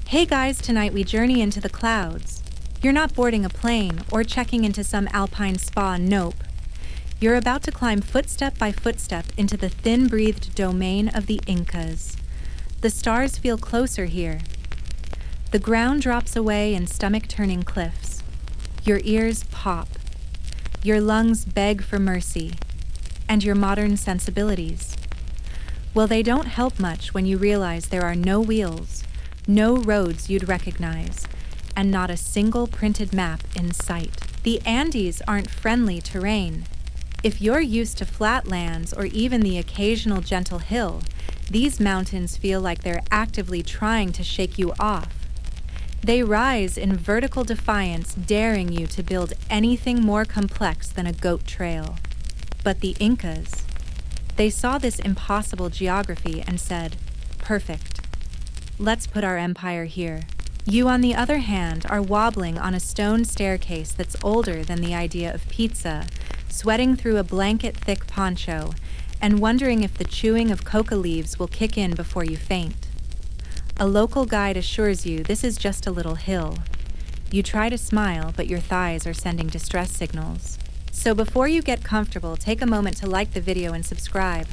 Hey guys, tonight we journey into the clouds. You're not boarding a plane or checking into some alpine spa, nope. You're about to climb footstep by footstep into the thin-breathed domain of the Incas. The stars feel closer here. The ground drops away in stomach-turning cliffs. Your ears pop. Your lungs beg for mercy. And your modern sensibilities. Well, they don't help much when you realize there are no wheels, no roads you'd recognize, and not a single printed map in sight. The Andes aren't friendly terrain. If you're used to flatlands or even the occasional gentle hill, these mountains feel like they're actively trying to shake you off. They rise in vertical defiance, daring you to build anything more complex than a goat trail. But the Incas, they saw this impossible geography and said, "Perfect. Let's put our empire here." You, on the other hand, are wobbling on a stone staircase that's older than the idea of pizza, sweating through a blanket-thick poncho, and wondering if the chewing of coca leaves will kick in before you faint. A local guide assures you this is just a little hill. You try to smile, but your thighs are sending distress signals. So before you get comfortable, take a moment to like the video and subscribe,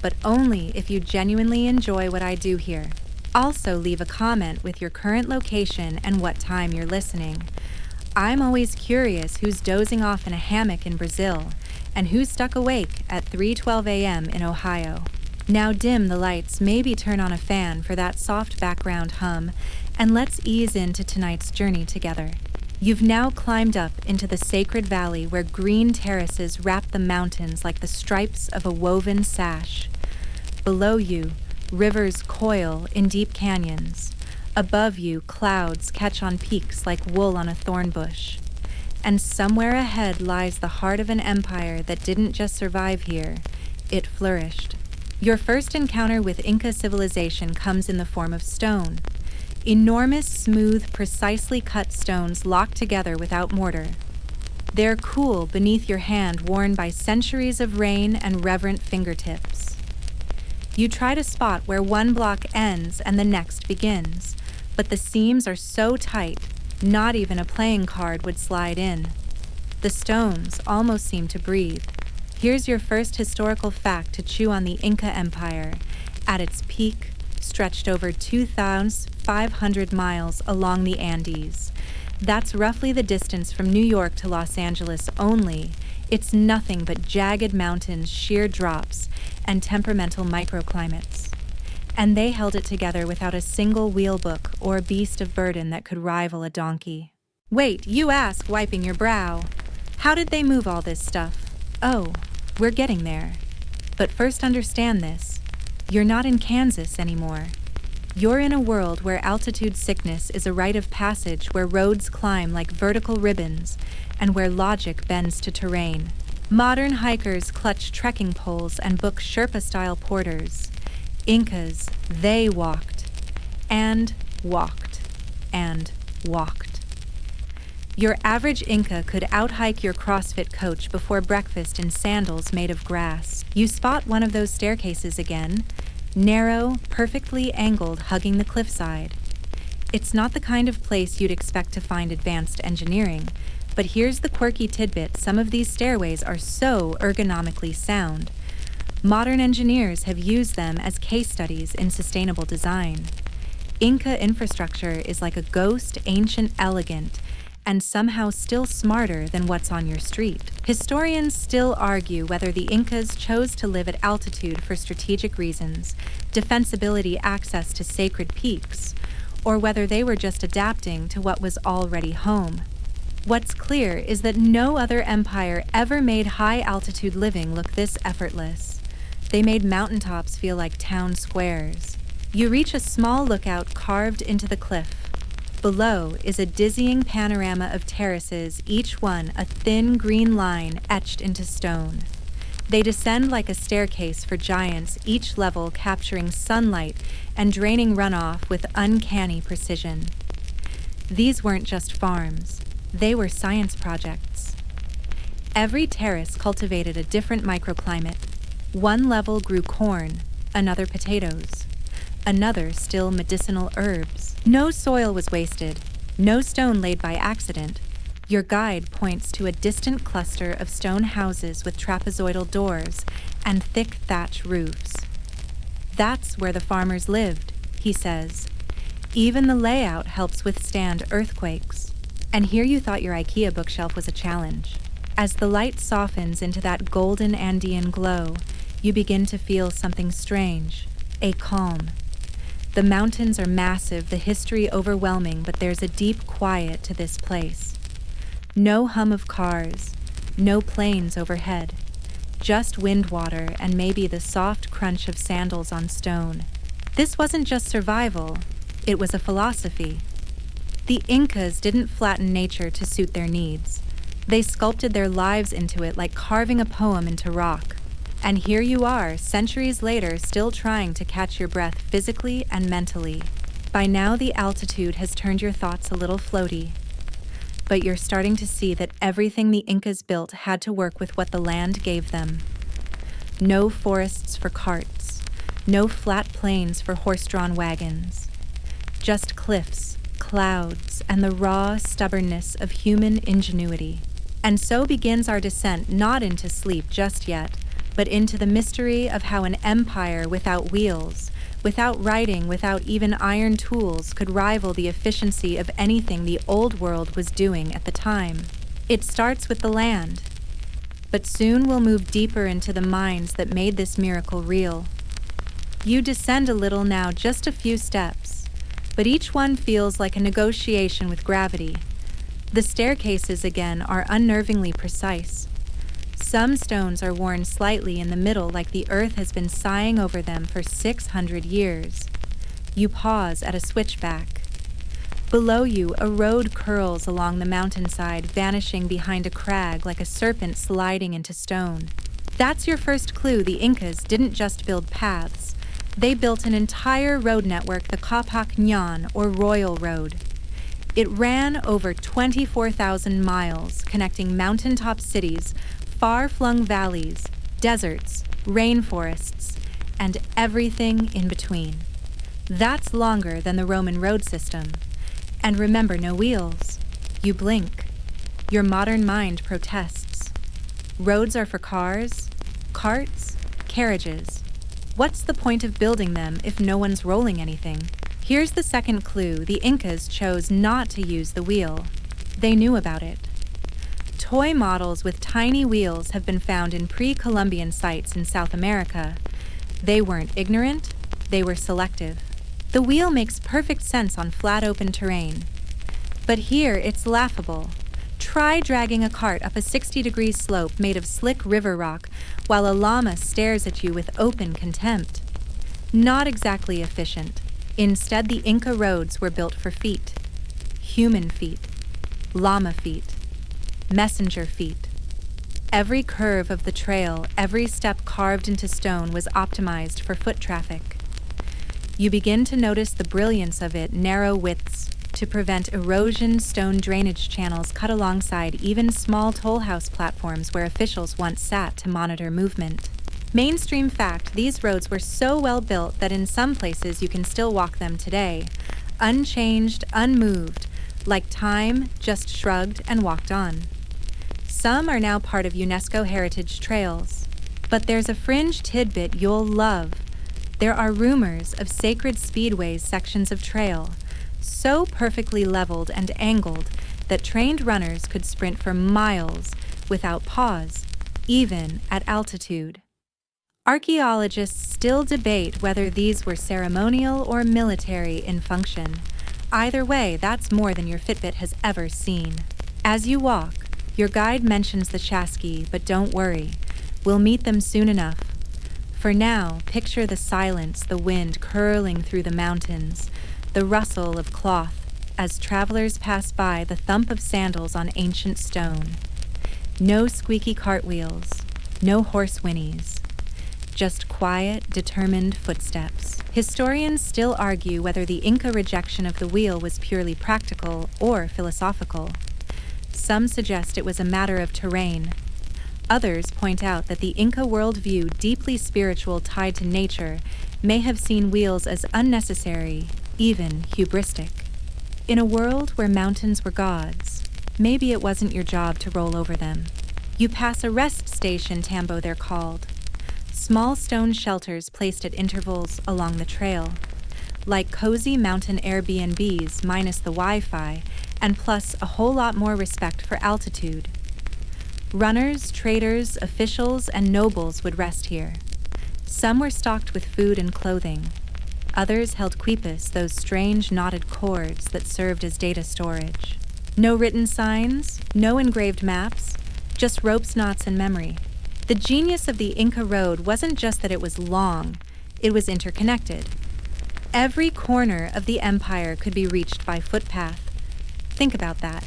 but only if you genuinely enjoy what I do here. Also, leave a comment with your current location and what time you're listening. I'm always curious who's dozing off in a hammock in Brazil and who's stuck awake at 3:12 a.m. in Ohio. Now dim the lights, maybe turn on a fan for that soft background hum, and let's ease into tonight's journey together. You've now climbed up into the sacred valley where green terraces wrap the mountains like the stripes of a woven sash. Below you, rivers coil in deep canyons. Above you, clouds catch on peaks like wool on a thorn bush. And somewhere ahead lies the heart of an empire that didn't just survive here, it flourished. Your first encounter with Inca civilization comes in the form of stone. Enormous, smooth, precisely cut stones locked together without mortar. They're cool beneath your hand, worn by centuries of rain and reverent fingertips. You try to spot where one block ends and the next begins, but the seams are so tight, not even a playing card would slide in. The stones almost seem to breathe. Here's your first historical fact to chew on the Inca Empire. At its peak, stretched over 2,500 miles along the Andes. That's roughly the distance from New York to Los Angeles only. It's nothing but jagged mountains, sheer drops, and temperamental microclimates. And they held it together without a single wheelbook or beast of burden that could rival a donkey. Wait, you ask, wiping your brow. How did they move all this stuff? Oh, we're getting there. But first understand this. You're not in Kansas anymore. You're in a world where altitude sickness is a rite of passage, where roads climb like vertical ribbons, and where logic bends to terrain. Modern hikers clutch trekking poles and book Sherpa-style porters. Incas, they walked, and walked, and walked. Your average Inca could outhike your CrossFit coach before breakfast in sandals made of grass. You spot one of those staircases again, narrow, perfectly angled, hugging the cliffside. It's not the kind of place you'd expect to find advanced engineering, but here's the quirky tidbit: some of these stairways are so ergonomically sound. Modern engineers have used them as case studies in sustainable design. Inca infrastructure is like a ghost, ancient, elegant, and somehow still smarter than what's on your street. Historians still argue whether the Incas chose to live at altitude for strategic reasons, defensibility, access to sacred peaks, or whether they were just adapting to what was already home. What's clear is that no other empire ever made high-altitude living look this effortless. They made mountaintops feel like town squares. You reach a small lookout carved into the cliff. Below is a dizzying panorama of terraces, each one a thin green line etched into stone. They descend like a staircase for giants, each level capturing sunlight and draining runoff with uncanny precision. These weren't just farms. They were science projects. Every terrace cultivated a different microclimate. One level grew corn, another potatoes. another still medicinal herbs. No soil was wasted, no stone laid by accident. Your guide points to a distant cluster of stone houses with trapezoidal doors and thick thatch roofs. That's where the farmers lived, he says. Even the layout helps withstand earthquakes. And here you thought your IKEA bookshelf was a challenge. As the light softens into that golden Andean glow, you begin to feel something strange, a calm. The mountains are massive, the history overwhelming, but there's a deep quiet to this place. No hum of cars, no planes overhead, just wind water and maybe the soft crunch of sandals on stone. This wasn't just survival, it was a philosophy. The Incas didn't flatten nature to suit their needs. They sculpted their lives into it like carving a poem into rock. And here you are, centuries later, still trying to catch your breath physically and mentally. By now, the altitude has turned your thoughts a little floaty. But you're starting to see that everything the Incas built had to work with what the land gave them. No forests for carts, no flat plains for horse-drawn wagons. Just cliffs, clouds, and the raw stubbornness of human ingenuity. And so begins our descent not into sleep just yet, but into the mystery of how an empire without wheels, without writing, without even iron tools, could rival the efficiency of anything the old world was doing at the time. It starts with the land. But soon we'll move deeper into the minds that made this miracle real. You descend a little now, just a few steps, but each one feels like a negotiation with gravity. The staircases, again, are unnervingly precise. Some stones are worn slightly in the middle like the earth has been sighing over them for 600 years. You pause at a switchback. Below you, a road curls along the mountainside, vanishing behind a crag like a serpent sliding into stone. That's your first clue. The Incas didn't just build paths. They built an entire road network, the Capac Ñan, or Royal Road. It ran over 24,000 miles, connecting mountaintop cities, far-flung valleys, deserts, rainforests, and everything in between. That's longer than the Roman road system. And remember, no wheels. You blink. Your modern mind protests. Roads are for cars, carts, carriages. What's the point of building them if no one's rolling anything? Here's the second clue. The Incas chose not to use the wheel. They knew about it. Toy models with tiny wheels have been found in pre-Columbian sites in South America. They weren't ignorant, they were selective. The wheel makes perfect sense on flat open terrain. But here it's laughable. Try dragging a cart up a 60-degree slope made of slick river rock while a llama stares at you with open contempt. Not exactly efficient. Instead, the Inca roads were built for feet. Human feet. Llama feet. Messenger feet. Every curve of the trail, every step carved into stone was optimized for foot traffic. You begin to notice the brilliance of it, narrow widths to prevent erosion, stone drainage channels cut alongside even small toll house platforms where officials once sat to monitor movement. Mainstream fact, these roads were so well built that in some places you can still walk them today, unchanged, unmoved, like time just shrugged and walked on. Some are now part of UNESCO heritage trails. But there's a fringe tidbit you'll love. There are rumors of sacred speedways sections of trail, so perfectly leveled and angled that trained runners could sprint for miles without pause, even at altitude. Archaeologists still debate whether these were ceremonial or military in function. Either way, that's more than your Fitbit has ever seen. As you walk, your guide mentions the Chasqui, but don't worry. We'll meet them soon enough. For now, picture the silence, the wind curling through the mountains, the rustle of cloth as travelers pass by, the thump of sandals on ancient stone. No squeaky cartwheels, no horse whinnies. Just quiet, determined footsteps. Historians still argue whether the Inca rejection of the wheel was purely practical or philosophical. Some suggest it was a matter of terrain. Others point out that the Inca worldview, deeply spiritual, tied to nature, may have seen wheels as unnecessary, even hubristic. In a world where mountains were gods, maybe it wasn't your job to roll over them. You pass a rest station, Tambo they're called. Small stone shelters placed at intervals along the trail, like cozy mountain Airbnbs minus the Wi-Fi, and plus a whole lot more respect for altitude. Runners, traders, officials, and nobles would rest here. Some were stocked with food and clothing. Others held quipas, those strange knotted cords that served as data storage. No written signs, no engraved maps, just ropes, knots, and memory. The genius of the Inca road wasn't just that it was long, it was interconnected. Every corner of the empire could be reached by footpath. Think about that.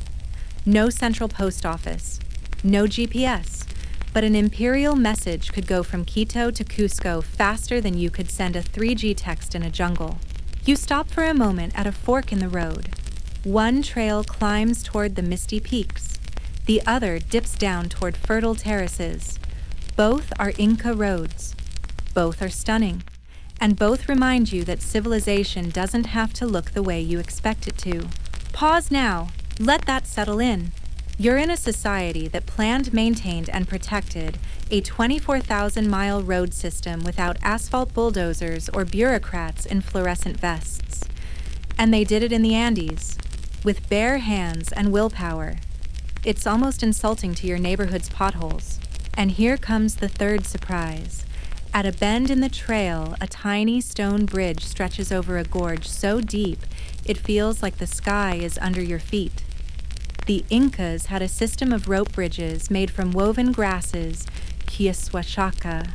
No central post office, no GPS, but an imperial message could go from Quito to Cusco faster than you could send a 3G text in a jungle. You stop for a moment at a fork in the road. One trail climbs toward the misty peaks. The other dips down toward fertile terraces. Both are Inca roads. Both are stunning. And both remind you that civilization doesn't have to look the way you expect it to. Pause now. Let that settle in. You're in a society that planned, maintained, and protected a 24,000-mile road system without asphalt bulldozers or bureaucrats in fluorescent vests. And they did it in the Andes, with bare hands and willpower. It's almost insulting to your neighborhood's potholes. And here comes the third surprise. At a bend in the trail, a tiny stone bridge stretches over a gorge so deep it feels like the sky is under your feet. The Incas had a system of rope bridges made from woven grasses, Kiaswashaka.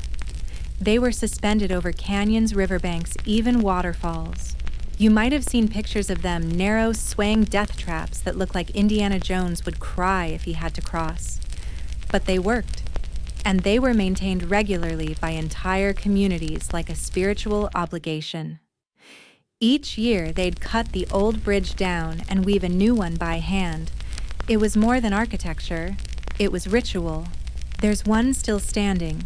They were suspended over canyons, riverbanks, even waterfalls. You might have seen pictures of them, narrow, swaying death traps that look like Indiana Jones would cry if he had to cross. But they worked, and they were maintained regularly by entire communities like a spiritual obligation. Each year, they'd cut the old bridge down and weave a new one by hand. It was more than architecture. It was ritual. There's one still standing.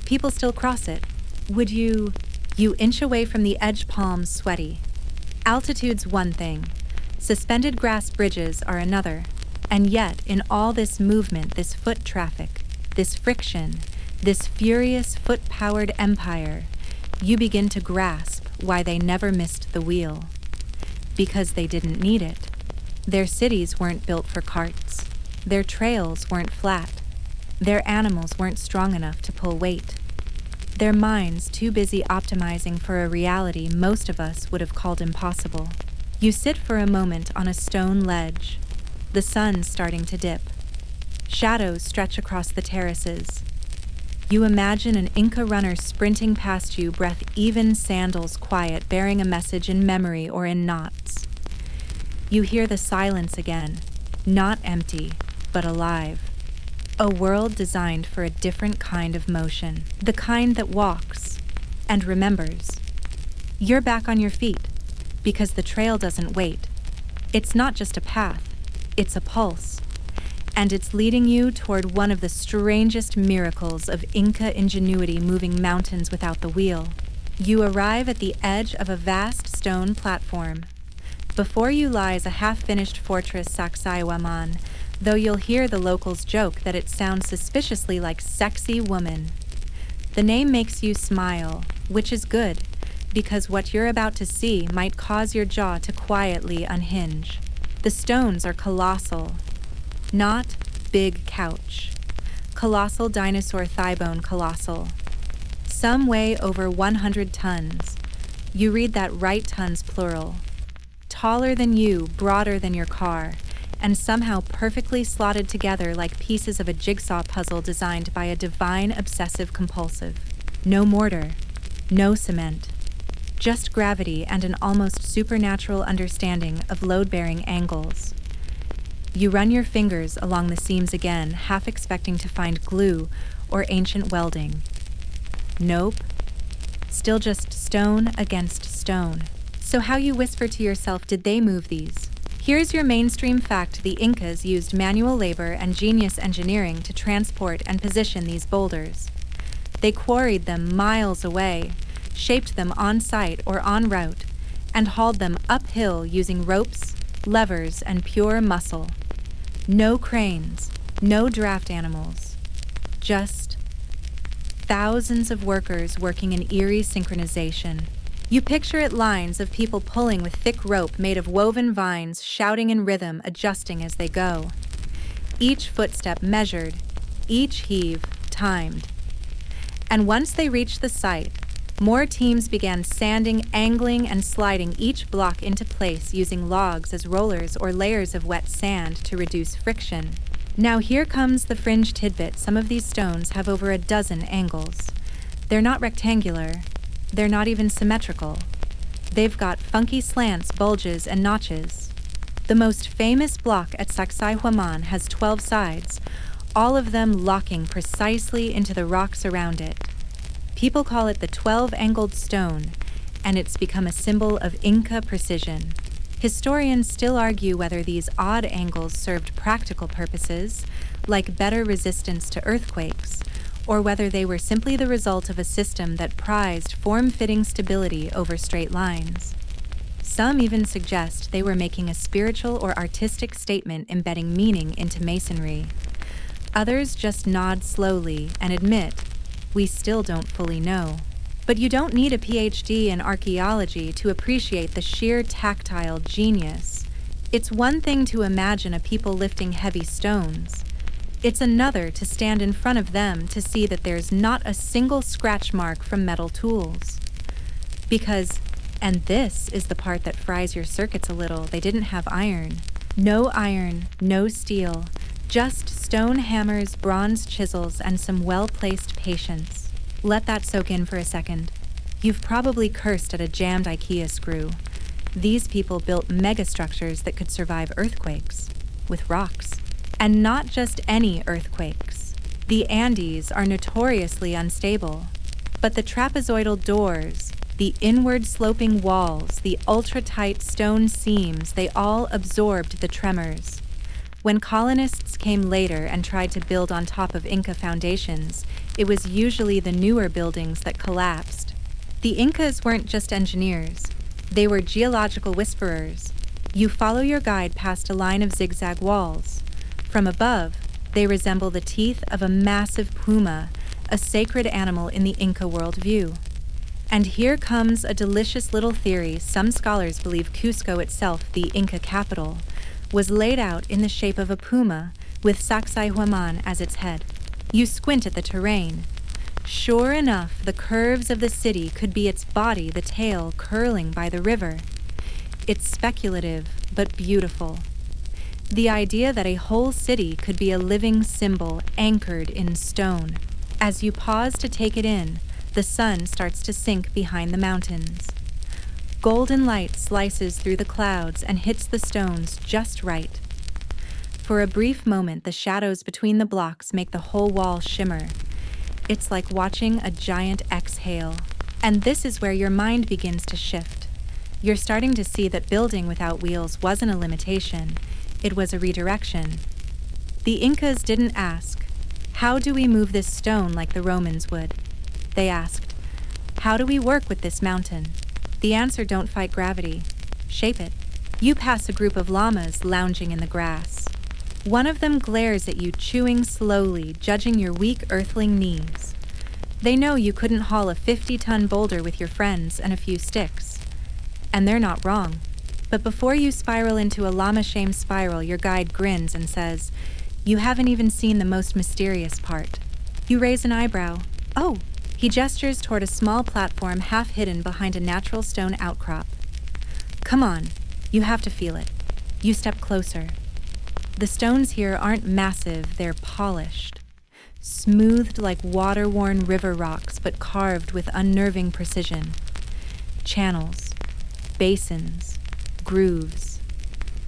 People still cross it. Would you... You inch away from the edge palms, sweaty. Altitude's one thing. Suspended grass bridges are another. And yet, in all this movement, this foot traffic, this friction, this furious foot-powered empire, you begin to grasp why they never missed the wheel. Because they didn't need it. Their cities weren't built for carts. Their trails weren't flat. Their animals weren't strong enough to pull weight. Their minds too busy optimizing for a reality most of us would have called impossible. You sit for a moment on a stone ledge. The sun's starting to dip. Shadows stretch across the terraces. You imagine an Inca runner sprinting past you, breath even, sandals quiet, bearing a message in memory or in knots. You hear the silence again, not empty, but alive. A world designed for a different kind of motion, the kind that walks and remembers. You're back on your feet, because the trail doesn't wait. It's not just a path, it's a pulse. And it's leading you toward one of the strangest miracles of Inca ingenuity moving mountains without the wheel. You arrive at the edge of a vast stone platform. Before you lies a half-finished fortress, Sacsayhuaman, though you'll hear the locals joke that it sounds suspiciously like sexy woman. The name makes you smile, which is good, because what you're about to see might cause your jaw to quietly unhinge. The stones are colossal. Not big couch. Colossal dinosaur thigh bone colossal. Some weigh over 100 tons. You read that right, tons plural. Taller than you, broader than your car, and somehow perfectly slotted together like pieces of a jigsaw puzzle designed by a divine obsessive-compulsive. No mortar, no cement. Just gravity and an almost supernatural understanding of load-bearing angles. You run your fingers along the seams again, half expecting to find glue or ancient welding. Nope. Still just stone against stone. So how you whisper to yourself, did they move these? Here's your mainstream fact: the Incas used manual labor and genius engineering to transport and position these boulders. They quarried them miles away, shaped them on site or en route, and hauled them uphill using ropes, levers, and pure muscle. No cranes, no draft animals, just thousands of workers working in eerie synchronization. You picture it: lines of people pulling with thick rope made of woven vines, shouting in rhythm, adjusting as they go. Each footstep measured, each heave timed. And once they reached the site, more teams began sanding, angling, and sliding each block into place using logs as rollers or layers of wet sand to reduce friction. Now here comes the fringe tidbit: some of these stones have over a dozen angles. They're not rectangular. They're not even symmetrical. They've got funky slants, bulges, and notches. The most famous block at Sacsayhuaman has 12 sides, all of them locking precisely into the rocks around it. People call it the 12-angled stone, and it's become a symbol of Inca precision. Historians still argue whether these odd angles served practical purposes, like better resistance to earthquakes, or whether they were simply the result of a system that prized form-fitting stability over straight lines. Some even suggest they were making a spiritual or artistic statement, embedding meaning into masonry. Others just nod slowly and admit, we still don't fully know. But you don't need a PhD in archaeology to appreciate the sheer tactile genius. It's one thing to imagine a people lifting heavy stones. It's another to stand in front of them to see that there's not a single scratch mark from metal tools. Because, and this is the part that fries your circuits a little, they didn't have iron. No iron, no steel, just stone hammers, bronze chisels, and some well-placed patience. Let that soak in for a second. You've probably cursed at a jammed IKEA screw. These people built megastructures that could survive earthquakes, with rocks. And not just any earthquakes. The Andes are notoriously unstable, but the trapezoidal doors, the inward-sloping walls, the ultra-tight stone seams, they all absorbed the tremors. When colonists came later and tried to build on top of Inca foundations, it was usually the newer buildings that collapsed. The Incas weren't just engineers. They were geological whisperers. You follow your guide past a line of zigzag walls. From above, they resemble the teeth of a massive puma, a sacred animal in the Inca worldview. And here comes a delicious little theory. Some scholars believe Cusco itself, the Inca capital, was laid out in the shape of a puma with Sacsayhuaman as its head. You squint at the terrain. Sure enough, the curves of the city could be its body, the tail curling by the river. It's speculative, but beautiful. The idea that a whole city could be a living symbol anchored in stone. As you pause to take it in, the sun starts to sink behind the mountains. Golden light slices through the clouds and hits the stones just right. For a brief moment, the shadows between the blocks make the whole wall shimmer. It's like watching a giant exhale. And this is where your mind begins to shift. You're starting to see that building without wheels wasn't a limitation. It was a redirection. The Incas didn't ask, how do we move this stone like the Romans would? They asked, how do we work with this mountain? The answer: don't fight gravity. Shape it. You pass a group of llamas lounging in the grass. One of them glares at you, chewing slowly, judging your weak earthling knees. They know you couldn't haul a 50-ton boulder with your friends and a few sticks. And they're not wrong. But before you spiral into a llama shame spiral, your guide grins and says, you haven't even seen the most mysterious part. You raise an eyebrow. Oh! He gestures toward a small platform half hidden behind a natural stone outcrop. Come on, you have to feel it. You step closer. The stones here aren't massive, they're polished. Smoothed like water-worn river rocks, but carved with unnerving precision. Channels, basins, grooves.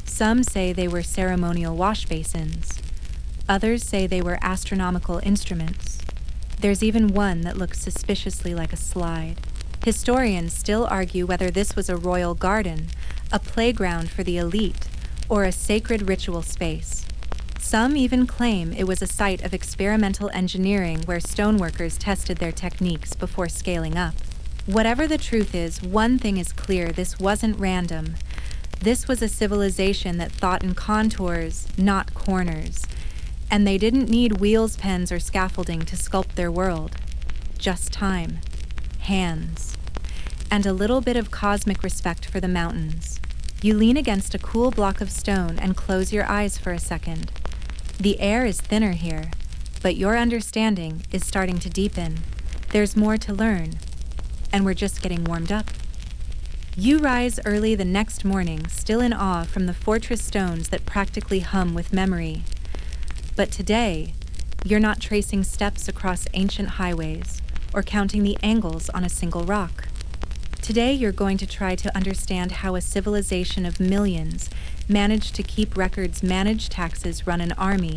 Some say they were ceremonial wash basins. Others say they were astronomical instruments. There's even one that looks suspiciously like a slide. Historians still argue whether this was a royal garden, a playground for the elite, or a sacred ritual space. Some even claim it was a site of experimental engineering where stoneworkers tested their techniques before scaling up. Whatever the truth is, one thing is clear: this wasn't random. This was a civilization that thought in contours, not corners. And they didn't need wheels, pens, or scaffolding to sculpt their world. Just time, hands, and a little bit of cosmic respect for the mountains. You lean against a cool block of stone and close your eyes for a second. The air is thinner here, but your understanding is starting to deepen. There's more to learn, and we're just getting warmed up. You rise early the next morning, still in awe from the fortress stones that practically hum with memory. But today, you're not tracing steps across ancient highways or counting the angles on a single rock. Today, you're going to try to understand how a civilization of millions managed to keep records, manage taxes, run an army,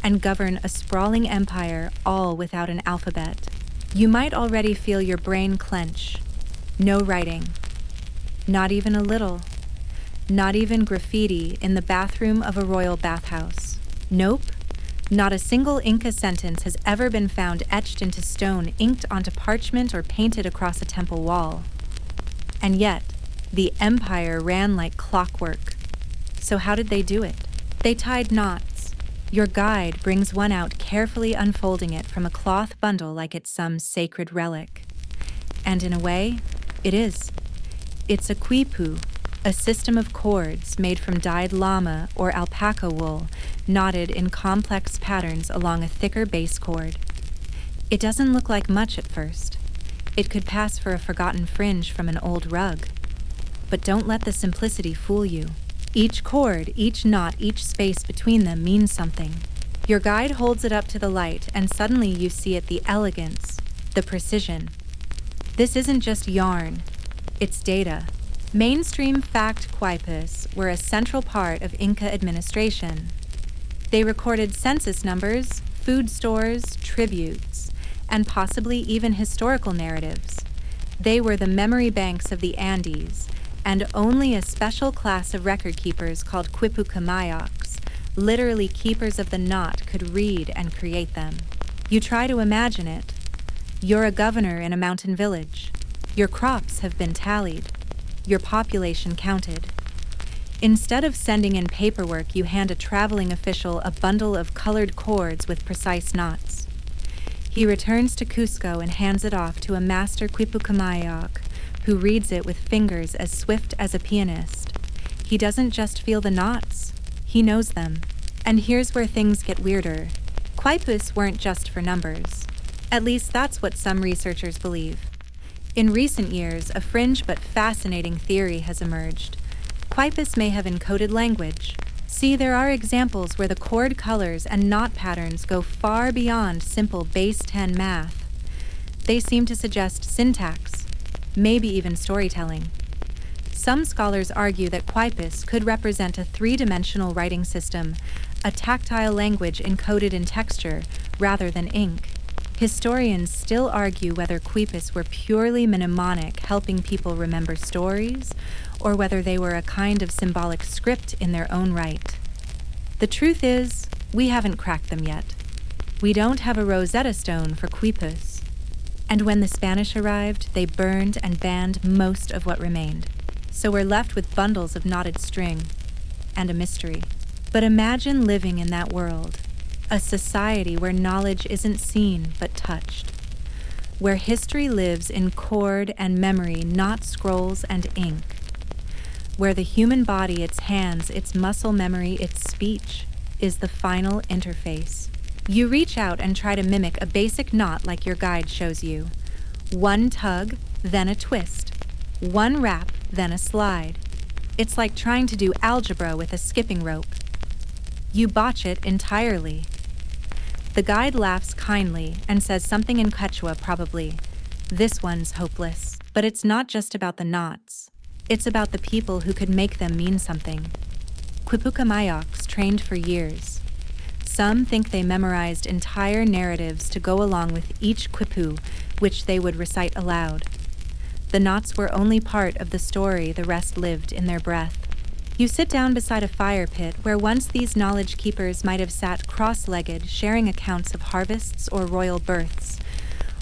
and govern a sprawling empire, all without an alphabet. You might already feel your brain clench. No writing. Not even a little. Not even graffiti in the bathroom of a royal bathhouse. Nope. Not a single Inca sentence has ever been found etched into stone, inked onto parchment, or painted across a temple wall. And yet, the empire ran like clockwork. So how did they do it? They tied knots. Your guide brings one out, carefully unfolding it from a cloth bundle like it's some sacred relic. And in a way, it is. It's a quipu, a system of cords made from dyed llama or alpaca wool, knotted in complex patterns along a thicker base cord. It doesn't look like much at first. It could pass for a forgotten fringe from an old rug. But don't let the simplicity fool you. Each cord, each knot, each space between them means something. Your guide holds it up to the light, and suddenly you see it: the elegance, the precision. This isn't just yarn, it's data. Mainstream fact quipus were a central part of Inca administration. They recorded census numbers, food stores, tributes, and possibly even historical narratives. They were the memory banks of the Andes, and only a special class of record keepers called quipucamayaks, literally keepers of the knot, could read and create them. You try to imagine it. You're a governor in a mountain village. Your crops have been tallied. Your population counted. Instead of sending in paperwork, you hand a traveling official a bundle of colored cords with precise knots. He returns to Cusco and hands it off to a master quipucamayak, who reads it with fingers as swift as a pianist. He doesn't just feel the knots, he knows them. And here's where things get weirder. Quipus weren't just for numbers. At least that's what some researchers believe. In recent years, a fringe but fascinating theory has emerged. Quipus may have encoded language. See, there are examples where the chord colors and knot patterns go far beyond simple base 10 math. They seem to suggest syntax, maybe even storytelling. Some scholars argue that Quipus could represent a three-dimensional writing system, a tactile language encoded in texture rather than ink. Historians still argue whether Quipus were purely mnemonic, helping people remember stories, or whether they were a kind of symbolic script in their own right. The truth is, we haven't cracked them yet. We don't have a Rosetta Stone for Quipus. And when the Spanish arrived, they burned and banned most of what remained. So we're left with bundles of knotted string and a mystery. But imagine living in that world, a society where knowledge isn't seen but touched, where history lives in cord and memory, not scrolls and ink, where the human body, its hands, its muscle memory, its speech, is the final interface. You reach out and try to mimic a basic knot like your guide shows you. One tug, then a twist. One wrap, then a slide. It's like trying to do algebra with a skipping rope. You botch it entirely. The guide laughs kindly and says something in Quechua, probably. This one's hopeless. But it's not just about the knots. It's about the people who could make them mean something. Quipucamayaks trained for years. Some think they memorized entire narratives to go along with each quipu, which they would recite aloud. The knots were only part of the story, the rest lived in their breath. You sit down beside a fire pit where once these knowledge keepers might have sat cross-legged, sharing accounts of harvests or royal births,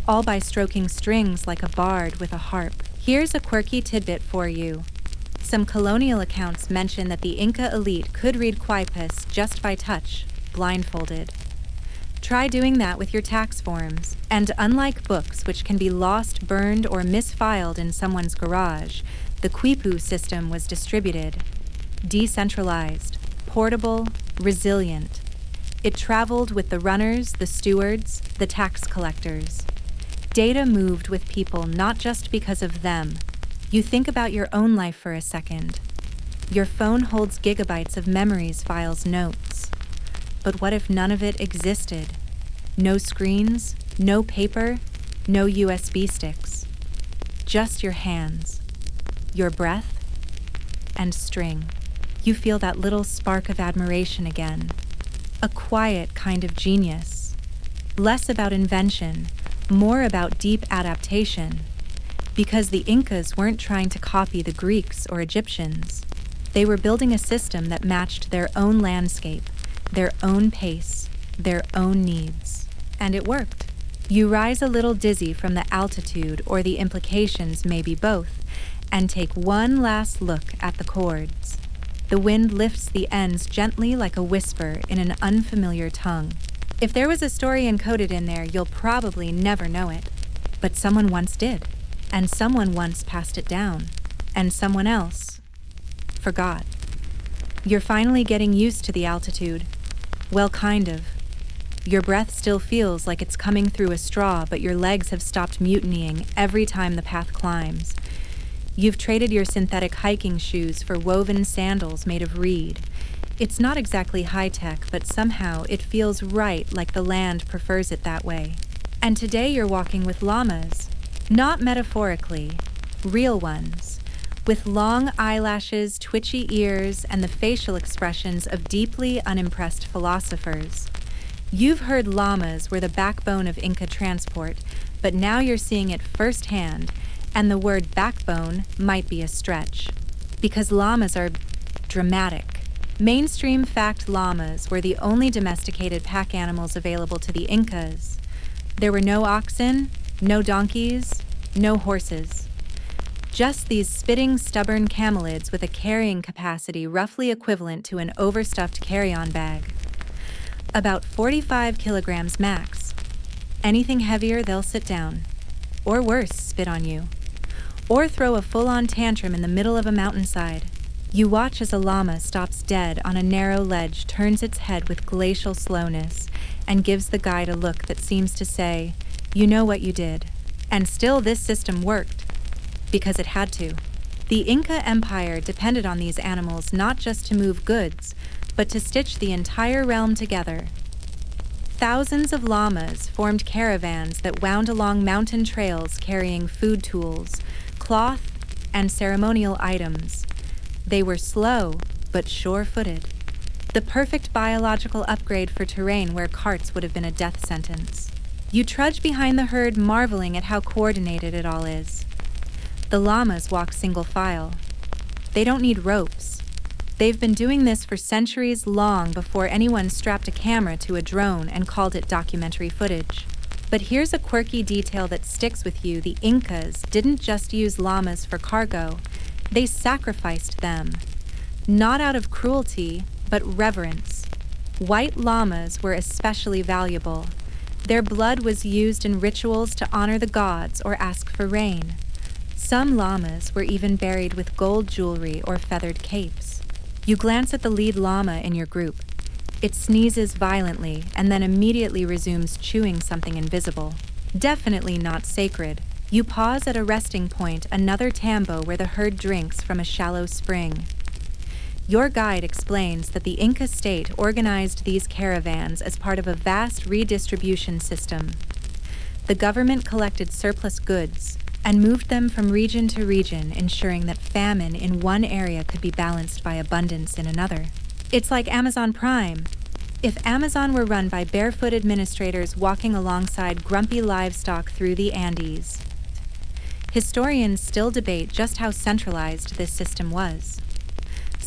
all by stroking strings like a bard with a harp. Here's a quirky tidbit for you. Some colonial accounts mention that the Inca elite could read Quipus just by touch, blindfolded. Try doing that with your tax forms, and unlike books which can be lost, burned, or misfiled in someone's garage, the Quipu system was distributed, decentralized, portable, resilient. It traveled with the runners, the stewards, the tax collectors. Data moved with people not just because of them. You think about your own life for a second. Your phone holds gigabytes of memories, files, notes. But what if none of it existed? No screens, no paper, no USB sticks. Just your hands, your breath, and string. You feel that little spark of admiration again. A quiet kind of genius. Less about invention, more about deep adaptation. Because the Incas weren't trying to copy the Greeks or Egyptians. They were building a system that matched their own landscape, their own pace, their own needs. And it worked. You rise a little dizzy from the altitude, or the implications may be both, and take one last look at the chords. The wind lifts the ends gently like a whisper in an unfamiliar tongue. If there was a story encoded in there, you'll probably never know it. But someone once did, and someone once passed it down, and someone else forgot. You're finally getting used to the altitude. Well, kind of. Your breath still feels like it's coming through a straw, but your legs have stopped mutinying every time the path climbs. You've traded your synthetic hiking shoes for woven sandals made of reed. It's not exactly high-tech, but somehow it feels right, like the land prefers it that way. And today you're walking with llamas. Not metaphorically, real ones. With long eyelashes, twitchy ears, and the facial expressions of deeply unimpressed philosophers. You've heard llamas were the backbone of Inca transport, but now you're seeing it firsthand, and the word backbone might be a stretch. Because llamas are dramatic. Mainstream fact llamas were the only domesticated pack animals available to the Incas. There were no oxen, no donkeys, no horses. Just these spitting, stubborn camelids with a carrying capacity roughly equivalent to an overstuffed carry-on bag. About 45 kilograms max. Anything heavier, they'll sit down. Or worse, spit on you. Or throw a full-on tantrum in the middle of a mountainside. You watch as a llama stops dead on a narrow ledge, turns its head with glacial slowness, and gives the guide a look that seems to say, "You know what you did." And still this system worked. Because it had to. The Inca Empire depended on these animals not just to move goods, but to stitch the entire realm together. Thousands of llamas formed caravans that wound along mountain trails carrying food tools, cloth, and ceremonial items. They were slow, but sure-footed. The perfect biological upgrade for terrain where carts would have been a death sentence. You trudge behind the herd, marveling at how coordinated it all is. The llamas walk single file. They don't need ropes. They've been doing this for centuries, long before anyone strapped a camera to a drone and called it documentary footage. But here's a quirky detail that sticks with you. The Incas didn't just use llamas for cargo. They sacrificed them. Not out of cruelty, but reverence. White llamas were especially valuable. Their blood was used in rituals to honor the gods or ask for rain. Some llamas were even buried with gold jewelry or feathered capes. You glance at the lead llama in your group. It sneezes violently and then immediately resumes chewing something invisible. Definitely not sacred. You pause at a resting point, another tambo where the herd drinks from a shallow spring. Your guide explains that the Inca state organized these caravans as part of a vast redistribution system. The government collected surplus goods and moved them from region to region, ensuring that famine in one area could be balanced by abundance in another. It's like Amazon Prime. If Amazon were run by barefoot administrators walking alongside grumpy livestock through the Andes. Historians still debate just how centralized this system was.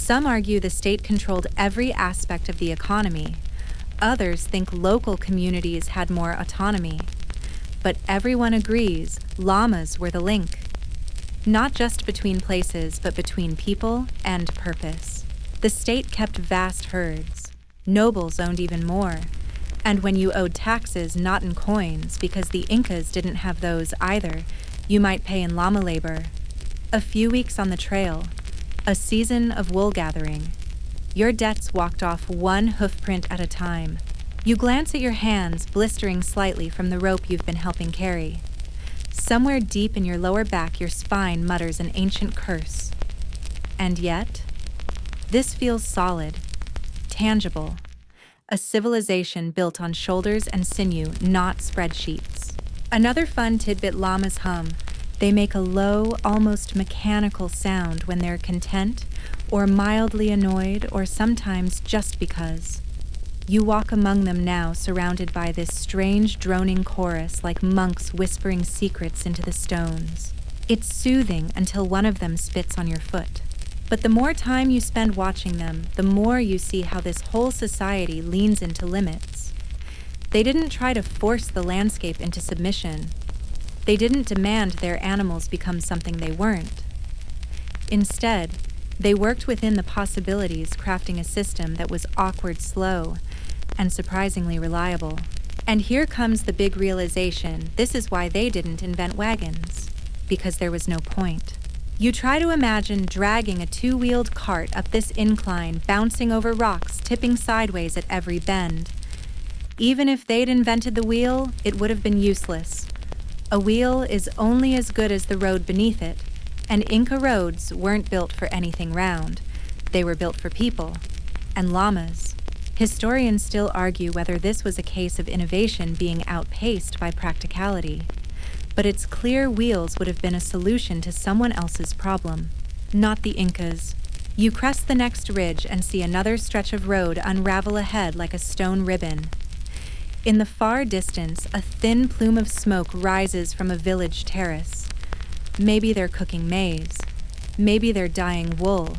Some argue the state controlled every aspect of the economy. Others think local communities had more autonomy. But everyone agrees llamas were the link. Not just between places, but between people and purpose. The state kept vast herds. Nobles owned even more. And when you owed taxes not in coins, because the Incas didn't have those either, you might pay in llama labor. A few weeks on the trail, a season of wool gathering. Your debts walked off one hoofprint at a time. You glance at your hands blistering slightly from the rope you've been helping carry. Somewhere deep in your lower back, your spine mutters an ancient curse. And yet, this feels solid, tangible. A civilization built on shoulders and sinew, not spreadsheets. Another fun tidbit llamas hum. They make a low, almost mechanical sound when they're content, or mildly annoyed, or sometimes just because. You walk among them now, surrounded by this strange droning chorus like monks whispering secrets into the stones. It's soothing until one of them spits on your foot. But the more time you spend watching them, the more you see how this whole society leans into limits. They didn't try to force the landscape into submission. They didn't demand their animals become something they weren't. Instead, they worked within the possibilities, crafting a system that was awkward slow and surprisingly reliable. And here comes the big realization, this is why they didn't invent wagons, because there was no point. You try to imagine dragging a two-wheeled cart up this incline, bouncing over rocks, tipping sideways at every bend. Even if they'd invented the wheel, it would have been useless. A wheel is only as good as the road beneath it, and Inca roads weren't built for anything round. They were built for people, and llamas. Historians still argue whether this was a case of innovation being outpaced by practicality. But it's clear wheels would have been a solution to someone else's problem, not the Incas. You crest the next ridge and see another stretch of road unravel ahead like a stone ribbon. In the far distance, a thin plume of smoke rises from a village terrace. Maybe they're cooking maize. Maybe they're dyeing wool.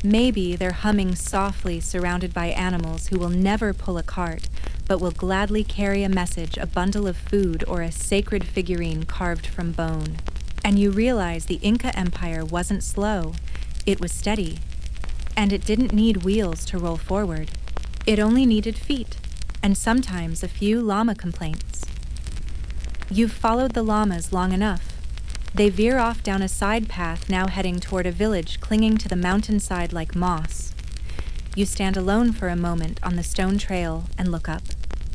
Maybe they're humming softly surrounded by animals who will never pull a cart, but will gladly carry a message, a bundle of food, or a sacred figurine carved from bone. And you realize the Inca Empire wasn't slow, it was steady. And it didn't need wheels to roll forward. It only needed feet, and sometimes a few llama complaints. You've followed the llamas long enough. They veer off down a side path, now heading toward a village clinging to the mountainside like moss. You stand alone for a moment on the stone trail and look up.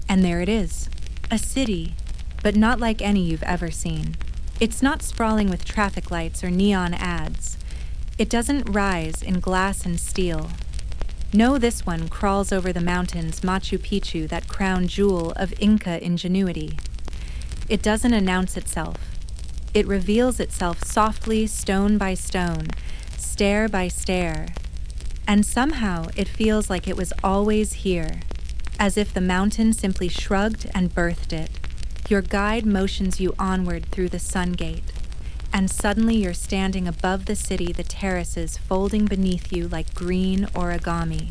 And there it is, a city, but not like any you've ever seen. It's not sprawling with traffic lights or neon ads. It doesn't rise in glass and steel. No, this one crawls over the mountains, Machu Picchu, that crown jewel of Inca ingenuity. It doesn't announce itself. It reveals itself softly, stone by stone, stair by stair. And somehow it feels like it was always here, as if the mountain simply shrugged and birthed it. Your guide motions you onward through the sun gate, and suddenly you're standing above the city, the terraces folding beneath you like green origami.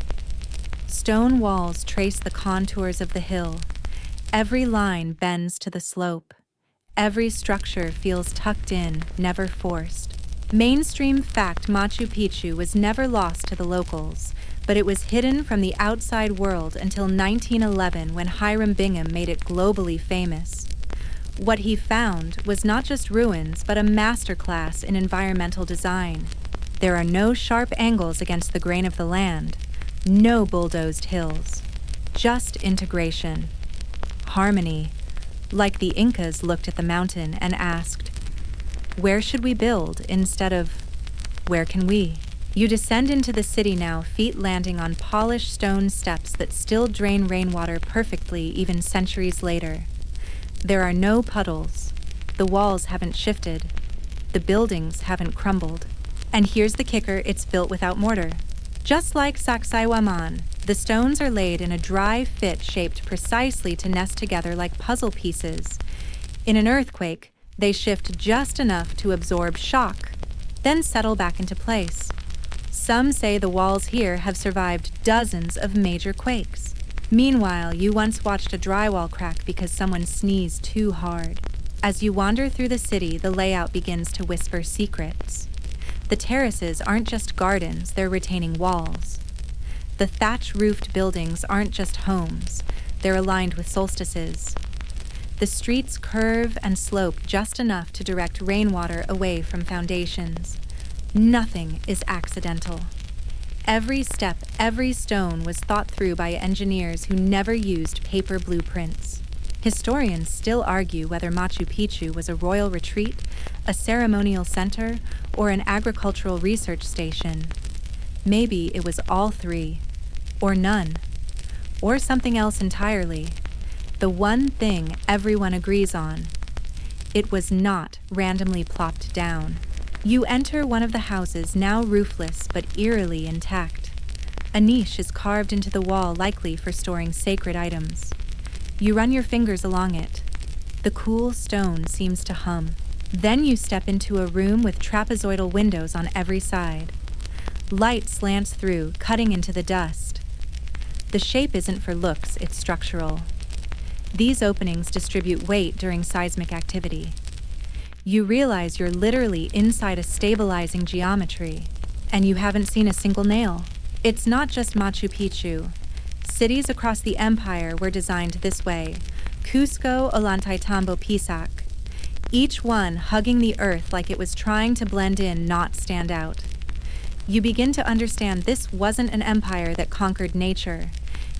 Stone walls trace the contours of the hill. Every line bends to the slope. Every structure feels tucked in, never forced. Mainstream fact, Machu Picchu was never lost to the locals, but it was hidden from the outside world until 1911 when Hiram Bingham made it globally famous. What he found was not just ruins, but a masterclass in environmental design. There are no sharp angles against the grain of the land, no bulldozed hills, just integration, harmony. Like the Incas looked at the mountain and asked, "Where should we build?" instead of, "Where can we?" You descend into the city now, feet landing on polished stone steps that still drain rainwater perfectly even centuries later. There are no puddles. The walls haven't shifted. The buildings haven't crumbled. And here's the kicker, it's built without mortar. Just like Sacsayhuaman, the stones are laid in a dry fit shaped precisely to nest together like puzzle pieces. In an earthquake, they shift just enough to absorb shock, then settle back into place. Some say the walls here have survived dozens of major quakes. Meanwhile, you once watched a drywall crack because someone sneezed too hard. As you wander through the city, the layout begins to whisper secrets. The terraces aren't just gardens, they're retaining walls. The thatch-roofed buildings aren't just homes, they're aligned with solstices. The streets curve and slope just enough to direct rainwater away from foundations. Nothing is accidental. Every step, every stone was thought through by engineers who never used paper blueprints. Historians still argue whether Machu Picchu was a royal retreat, a ceremonial center, or an agricultural research station. Maybe it was all three, or none, or something else entirely. The one thing everyone agrees on: it was not randomly plopped down. You enter one of the houses, now roofless but eerily intact. A niche is carved into the wall, likely for storing sacred items. You run your fingers along it. The cool stone seems to hum. Then you step into a room with trapezoidal windows on every side. Light slants through, cutting into the dust. The shape isn't for looks, it's structural. These openings distribute weight during seismic activity. You realize you're literally inside a stabilizing geometry, and you haven't seen a single nail. It's not just Machu Picchu. Cities across the empire were designed this way: Cusco, Ollantaytambo, Pisac. Each one hugging the earth like it was trying to blend in, not stand out. You begin to understand this wasn't an empire that conquered nature.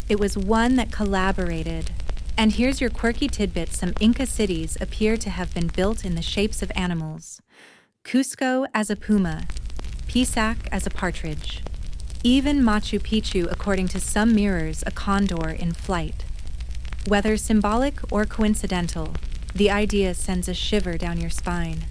It was one that collaborated. And here's your quirky tidbit: some Inca cities appear to have been built in the shapes of animals. Cusco as a puma, Pisac as a partridge. Even Machu Picchu, according to some mirrors, a condor in flight. Whether symbolic or coincidental, the idea sends a shiver down your spine.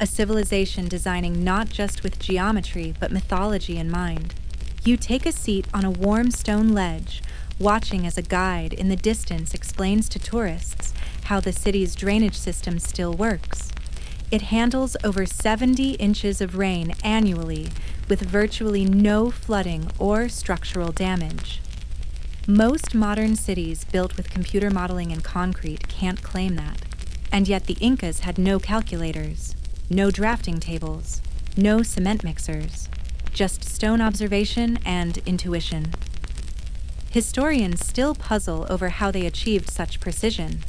A civilization designing not just with geometry, but mythology in mind. You take a seat on a warm stone ledge, watching as a guide in the distance explains to tourists how the city's drainage system still works. It handles over 70 inches of rain annually, with virtually no flooding or structural damage. Most modern cities built with computer modeling and concrete can't claim that. And yet the Incas had no calculators, no drafting tables, no cement mixers, just stone observation and intuition. Historians still puzzle over how they achieved such precision.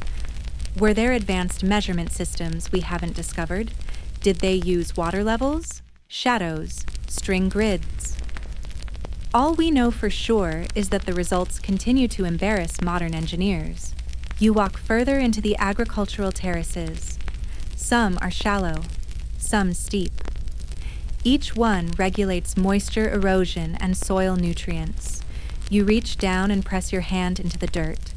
Were there advanced measurement systems we haven't discovered? Did they use water levels, shadows, string grids? All we know for sure is that the results continue to embarrass modern engineers. You walk further into the agricultural terraces. Some are shallow, some steep. Each one regulates moisture, erosion, and soil nutrients. You reach down and press your hand into the dirt.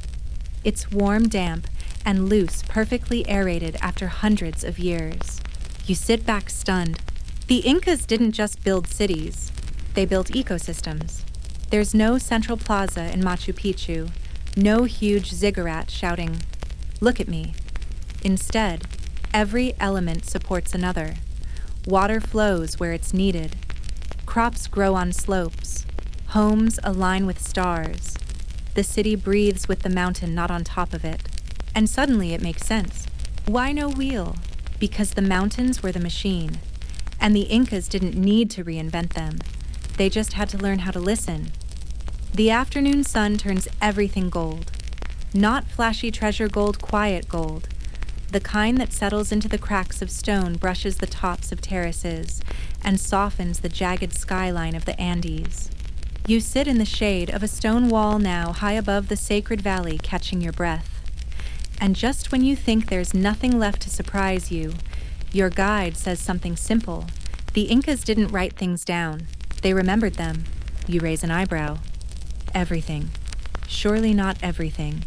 It's warm, damp, and loose, perfectly aerated after hundreds of years. You sit back stunned. The Incas didn't just build cities, they built ecosystems. There's no central plaza in Machu Picchu, no huge ziggurat shouting, "Look at me." Instead, every element supports another. Water flows where it's needed. Crops grow on slopes. Homes align with stars. The city breathes with the mountain, not on top of it. And suddenly it makes sense. Why no wheel? Because the mountains were the machine. And the Incas didn't need to reinvent them. They just had to learn how to listen. The afternoon sun turns everything gold. Not flashy treasure gold, quiet gold. The kind that settles into the cracks of stone, brushes the tops of terraces, and softens the jagged skyline of the Andes. You sit in the shade of a stone wall now, high above the sacred valley, catching your breath. And just when you think there's nothing left to surprise you, your guide says something simple. The Incas didn't write things down. They remembered them. You raise an eyebrow. Everything. Surely not everything.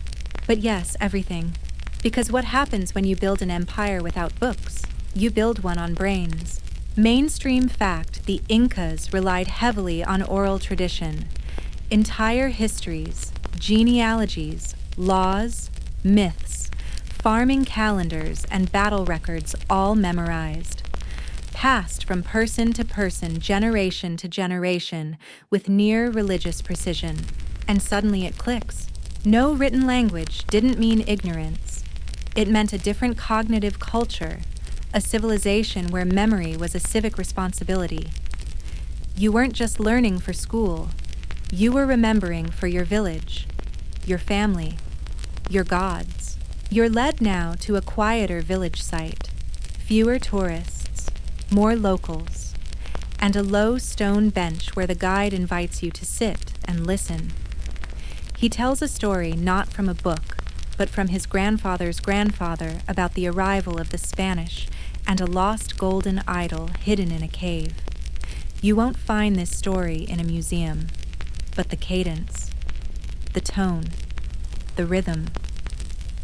But yes, everything. Because what happens when you build an empire without books? You build one on brains. Mainstream fact: the Incas relied heavily on oral tradition. Entire histories, genealogies, laws, myths, farming calendars, and battle records all memorized. passed from person to person, generation to generation, with near religious precision. And suddenly it clicks. No written language didn't mean ignorance. It meant a different cognitive culture, a civilization where memory was a civic responsibility. You weren't just learning for school. You were remembering for your village, your family, your gods. You're led now to a quieter village site, fewer tourists, more locals, and a low stone bench where the guide invites you to sit and listen. He tells a story not from a book, but from his grandfather's grandfather about the arrival of the Spanish and a lost golden idol hidden in a cave. You won't find this story in a museum, but the cadence, the tone, the rhythm.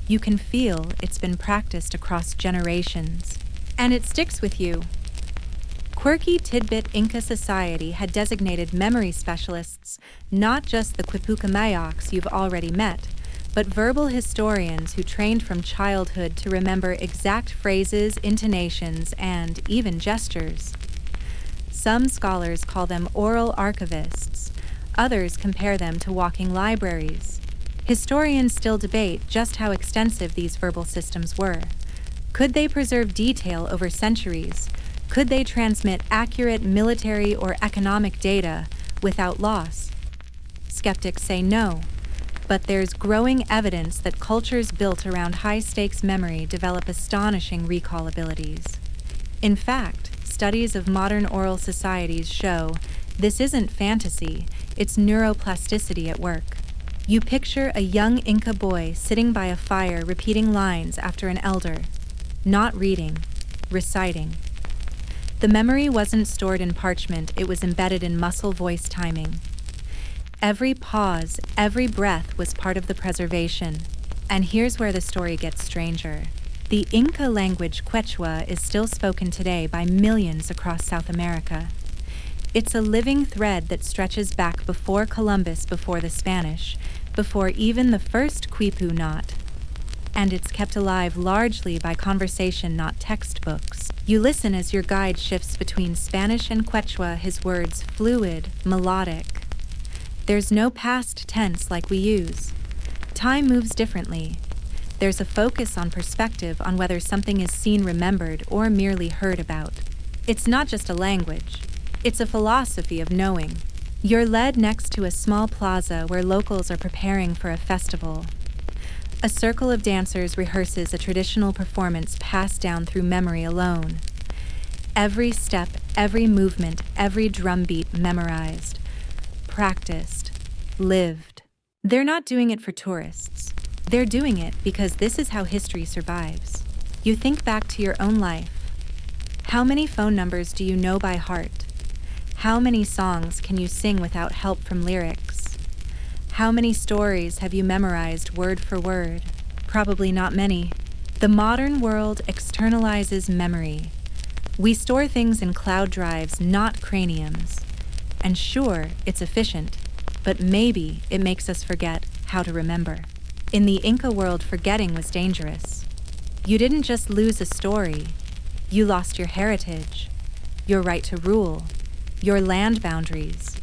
You can feel it's been practiced across generations, and it sticks with you. Quirky Tidbit Inca Society had designated memory specialists, not just the Quipucamayaks you've already met, but verbal historians who trained from childhood to remember exact phrases, intonations, and even gestures. Some scholars call them oral archivists. Others compare them to walking libraries. Historians still debate just how extensive these verbal systems were. Could they preserve detail over centuries? Could they transmit accurate military or economic data without loss? Skeptics say no, but there's growing evidence that cultures built around high-stakes memory develop astonishing recall abilities. In fact, studies of modern oral societies show this isn't fantasy, it's neuroplasticity at work. You picture a young Inca boy sitting by a fire repeating lines after an elder, not reading, reciting. The memory wasn't stored in parchment, it was embedded in muscle voice timing. Every pause, every breath was part of the preservation. And here's where the story gets stranger. The Inca language Quechua is still spoken today by millions across South America. It's a living thread that stretches back before Columbus, before the Spanish, before even the first Quipu knot. And it's kept alive largely by conversation, not textbooks. You listen as your guide shifts between Spanish and Quechua, his words fluid, melodic. There's no past tense like we use. Time moves differently. There's a focus on perspective, on whether something is seen, remembered, or merely heard about. It's not just a language. It's a philosophy of knowing. You're led next to a small plaza where locals are preparing for a festival. A circle of dancers rehearses a traditional performance passed down through memory alone. Every step, every movement, every drumbeat memorized, practiced, lived. They're not doing it for tourists. They're doing it because this is how history survives. You think back to your own life. How many phone numbers do you know by heart? How many songs can you sing without help from lyrics? How many stories have you memorized word for word? Probably not many. The modern world externalizes memory. We store things in cloud drives, not craniums. And sure, it's efficient, but maybe it makes us forget how to remember. In the Inca world, forgetting was dangerous. You didn't just lose a story, you lost your heritage, your right to rule, your land boundaries,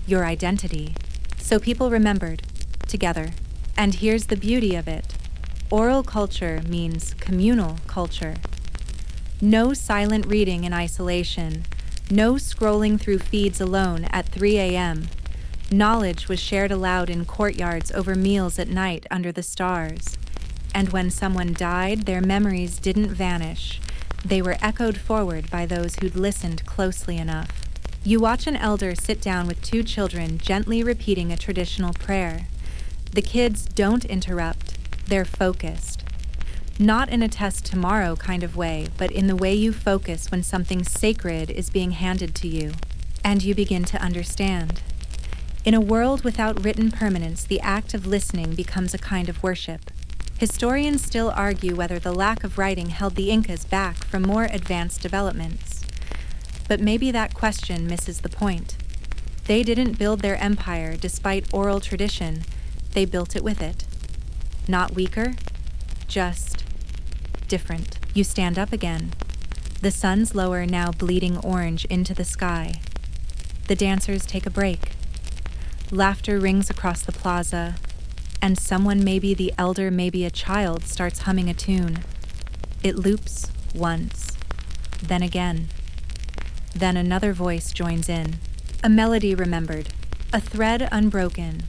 your identity. So people remembered, together. And here's the beauty of it. Oral culture means communal culture. No silent reading in isolation, no scrolling through feeds alone at 3 a.m. Knowledge was shared aloud in courtyards over meals at night under the stars. And when someone died, their memories didn't vanish. They were echoed forward by those who'd listened closely enough. You watch an elder sit down with two children gently repeating a traditional prayer. The kids don't interrupt, they're focused. Not in a test tomorrow kind of way, but in the way you focus when something sacred is being handed to you. And you begin to understand. In a world without written permanence, the act of listening becomes a kind of worship. Historians still argue whether the lack of writing held the Incas back from more advanced developments. But maybe that question misses the point. They didn't build their empire despite oral tradition, they built it with it. Not weaker, just different. You stand up again. The sun's lower, now bleeding orange into the sky. The dancers take a break. Laughter rings across the plaza, and someone, maybe the elder, maybe a child, starts humming a tune. It loops once, then again. Then another voice joins in. A melody remembered, a thread unbroken.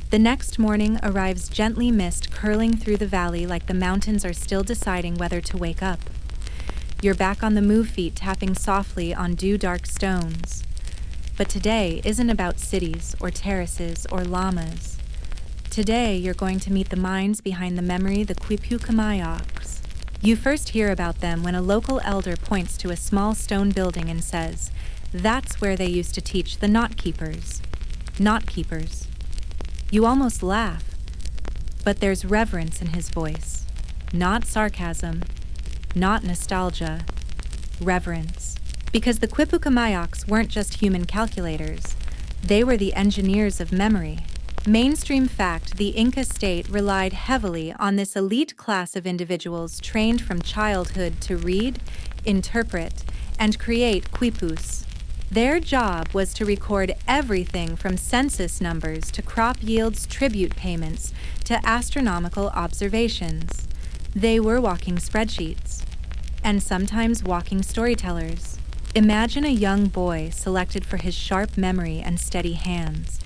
The next morning arrives gently mist curling through the valley like the mountains are still deciding whether to wake up. You're back on the move feet, tapping softly on dew-dark stones. But today isn't about cities or terraces or llamas. Today you're going to meet the minds behind the memory, the Quipucamayaks. You first hear about them when a local elder points to a small stone building and says, "That's where they used to teach the knot keepers." Knot keepers. You almost laugh, but there's reverence in his voice. Not sarcasm, not nostalgia, reverence. Because the Quipucamayaks weren't just human calculators, they were the engineers of memory. Mainstream fact, the Inca state relied heavily on this elite class of individuals trained from childhood to read, interpret, and create quipus. Their job was to record everything from census numbers to crop yields, tribute payments, to astronomical observations. They were walking spreadsheets, and sometimes walking storytellers. Imagine a young boy selected for his sharp memory and steady hands.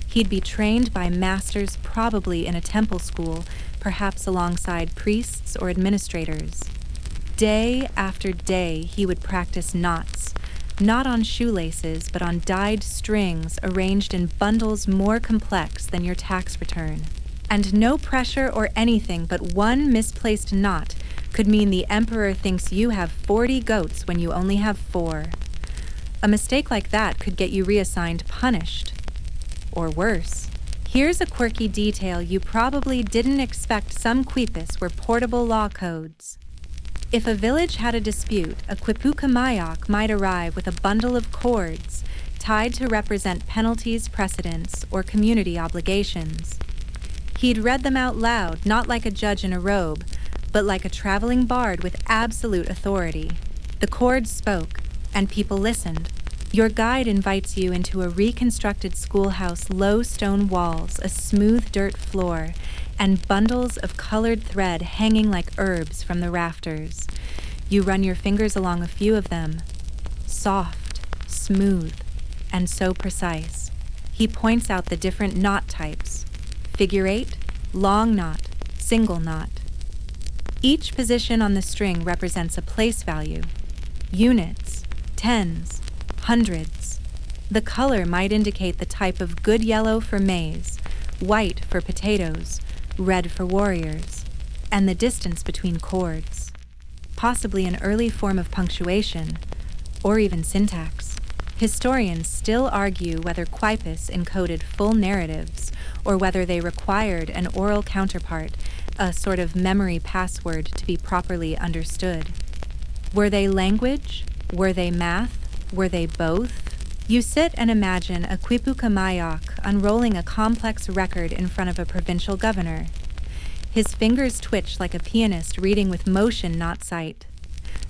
He'd be trained by masters, probably in a temple school, perhaps alongside priests or administrators. Day after day, he would practice knots, not on shoelaces, but on dyed strings arranged in bundles more complex than your tax return. And no pressure or anything but one misplaced knot could mean the emperor thinks you have 40 goats when you only have 4. A mistake like that could get you reassigned punished. Or worse. Here's a quirky detail you probably didn't expect. Some quipus were portable law codes. If a village had a dispute, a Quipucamayak might arrive with a bundle of cords tied to represent penalties, precedents, or community obligations. He'd read them out loud, not like a judge in a robe, but like a traveling bard with absolute authority. The cords spoke, and people listened. Your guide invites you into a reconstructed schoolhouse, low stone walls, a smooth dirt floor, and bundles of colored thread hanging like herbs from the rafters. You run your fingers along a few of them. Soft, smooth, and so precise. He points out the different knot types. Figure 8, long knot, single knot. Each position on the string represents a place value. Units, tens, hundreds. The color might indicate the type of good yellow for maize, white for potatoes, red for warriors, and the distance between chords. Possibly an early form of punctuation, or even syntax. Historians still argue whether quipus encoded full narratives, or whether they required an oral counterpart, a sort of memory password, to be properly understood. Were they language? Were they math? Were they both? You sit and imagine a Quipucamayak unrolling a complex record in front of a provincial governor. His fingers twitch like a pianist reading with motion, not sight.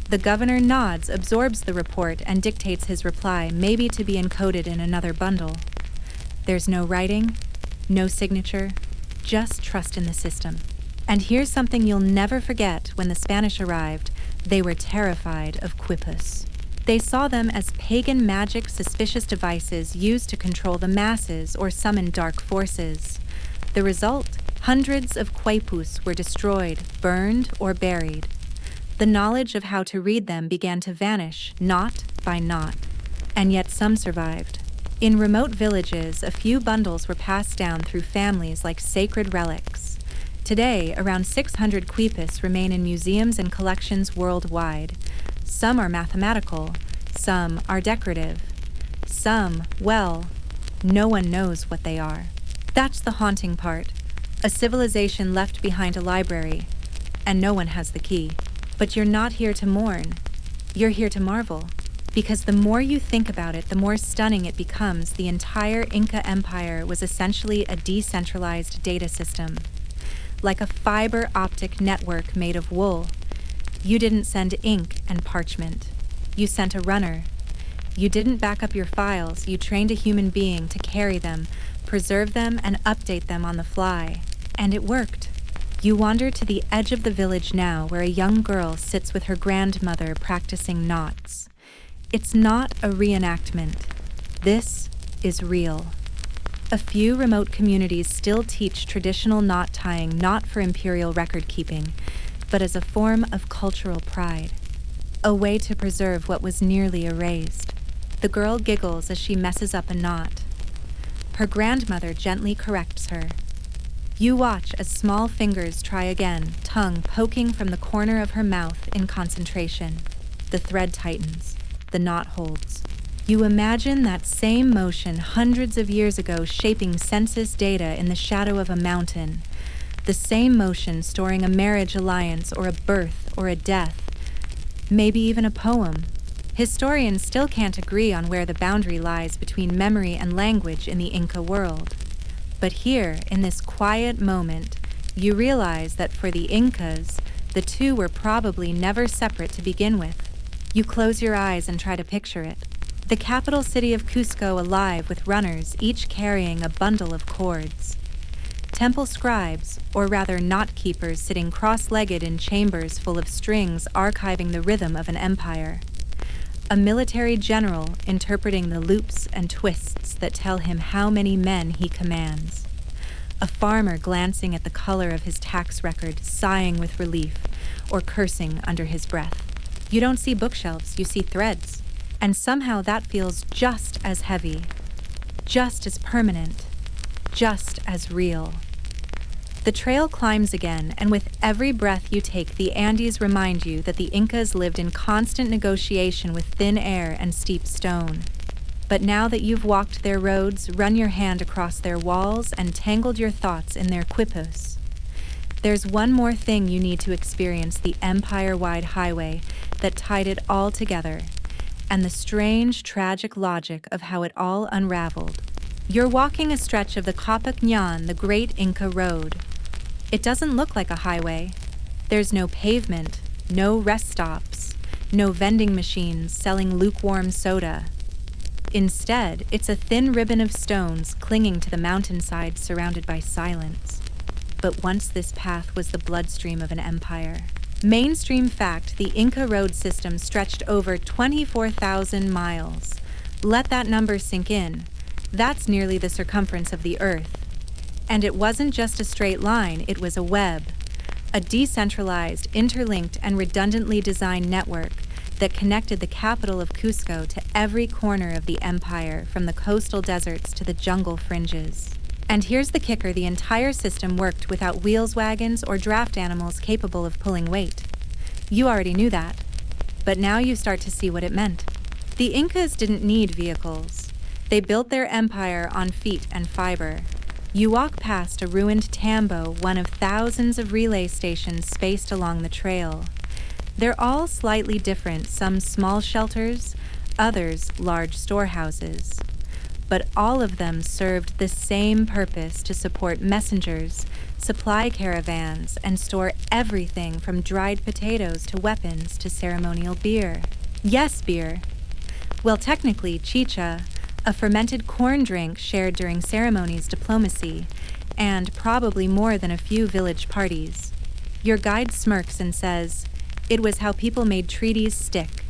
The governor nods, absorbs the report, and dictates his reply, maybe to be encoded in another bundle. There's no writing, no signature, just trust in the system. And here's something you'll never forget. When the Spanish arrived, they were terrified of quipus. They saw them as pagan magic, suspicious devices used to control the masses or summon dark forces. The result? Hundreds of quipus were destroyed, burned, or buried. The knowledge of how to read them began to vanish, knot by knot. And yet some survived. In remote villages, a few bundles were passed down through families like sacred relics. Today, around 600 quipus remain in museums and collections worldwide. Some are mathematical, some are decorative. Some, well, no one knows what they are. That's the haunting part. A civilization left behind a library, and no one has the key. But you're not here to mourn. You're here to marvel. Because the more you think about it, the more stunning it becomes. The entire Inca Empire was essentially a decentralized data system, like a fiber optic network made of wool. You didn't send ink and parchment. You sent a runner. You didn't back up your files, you trained a human being to carry them, preserve them, and update them on the fly. And it worked. You wander to the edge of the village now, where a young girl sits with her grandmother practicing knots. It's not a reenactment. This is real. A few remote communities still teach traditional knot tying not for imperial record keeping, but as a form of cultural pride. A way to preserve what was nearly erased. The girl giggles as she messes up a knot. Her grandmother gently corrects her. You watch as small fingers try again, tongue poking from the corner of her mouth in concentration. The thread tightens. The knot holds. You imagine that same motion hundreds of years ago shaping census data in the shadow of a mountain. The same motion storing a marriage alliance or a birth or a death. Maybe even a poem. Historians still can't agree on where the boundary lies between memory and language in the Inca world. But here, in this quiet moment, you realize that for the Incas, the two were probably never separate to begin with. You close your eyes and try to picture it. The capital city of Cusco alive with runners, each carrying a bundle of cords. Temple scribes, or rather knot keepers sitting cross-legged in chambers full of strings archiving the rhythm of an empire. A military general interpreting the loops and twists that tell him how many men he commands. A farmer glancing at the color of his tax record, sighing with relief, or cursing under his breath. You don't see bookshelves, you see threads. And somehow that feels just as heavy, just as permanent, just as real. The trail climbs again, and with every breath you take, the Andes remind you that the Incas lived in constant negotiation with thin air and steep stone. But now that you've walked their roads, run your hand across their walls, and tangled your thoughts in their quipus, there's one more thing you need to experience: the empire-wide highway that tied it all together, and the strange, tragic logic of how it all unraveled. You're walking a stretch of the Capac Ñan, the Great Inca Road. It doesn't look like a highway. There's no pavement, no rest stops, no vending machines selling lukewarm soda. Instead, it's a thin ribbon of stones clinging to the mountainside surrounded by silence. But once this path was the bloodstream of an empire. Mainstream fact, the Inca road system stretched over 24,000 miles. Let that number sink in. That's nearly the circumference of the Earth. And it wasn't just a straight line, it was a web. A decentralized, interlinked, and redundantly designed network that connected the capital of Cusco to every corner of the empire, from the coastal deserts to the jungle fringes. And here's the kicker: the entire system worked without wheels, wagons, or draft animals capable of pulling weight. You already knew that, but now you start to see what it meant. The Incas didn't need vehicles. They built their empire on feet and fiber. You walk past a ruined tambo, one of thousands of relay stations spaced along the trail. They're all slightly different, some small shelters, others large storehouses. But all of them served the same purpose: to support messengers, supply caravans, and store everything from dried potatoes to weapons to ceremonial beer. Yes, beer. Well, technically, chicha, a fermented corn drink shared during ceremonies, diplomacy, and probably more than a few village parties. Your guide smirks and says, "It was how people made treaties stick."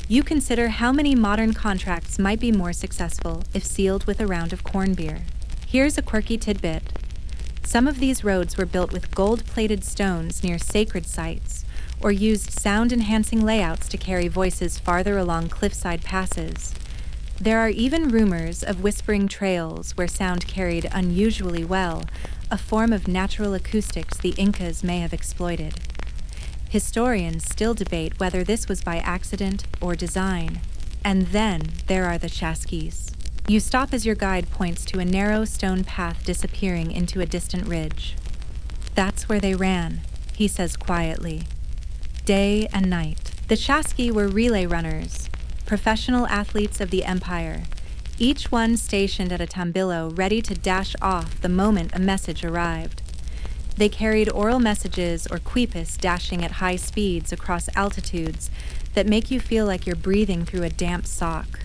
You consider how many modern contracts might be more successful if sealed with a round of corn beer. Here's a quirky tidbit. Some of these roads were built with gold-plated stones near sacred sites, or used sound-enhancing layouts to carry voices farther along cliffside passes. There are even rumors of whispering trails where sound carried unusually well, a form of natural acoustics the Incas may have exploited. Historians still debate whether this was by accident or design. And then there are the chasquis. You stop as your guide points to a narrow stone path disappearing into a distant ridge. "That's where they ran," he says quietly. Day and night. The chasqui were relay runners, professional athletes of the empire, each one stationed at a tambillo ready to dash off the moment a message arrived. They carried oral messages or quipus dashing at high speeds across altitudes that make you feel like you're breathing through a damp sock.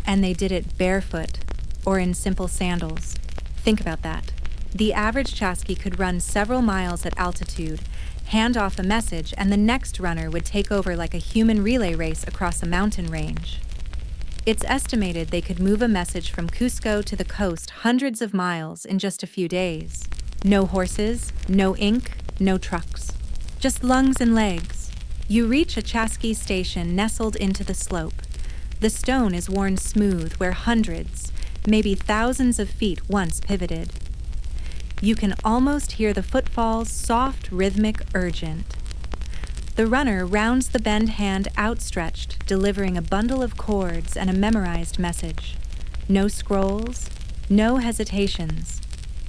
And they did it barefoot or in simple sandals. Think about that. The average Chasqui could run several miles at altitude, hand off a message, and the next runner would take over like a human relay race across a mountain range. It's estimated they could move a message from Cusco to the coast hundreds of miles in just a few days. No horses, no ink, no trucks. Just lungs and legs. You reach a Chasqui station nestled into the slope. The stone is worn smooth where hundreds, maybe thousands of feet once pivoted. You can almost hear the footfalls, soft, rhythmic, urgent. The runner rounds the bend hand outstretched, delivering a bundle of chords and a memorized message. No scrolls, no hesitations,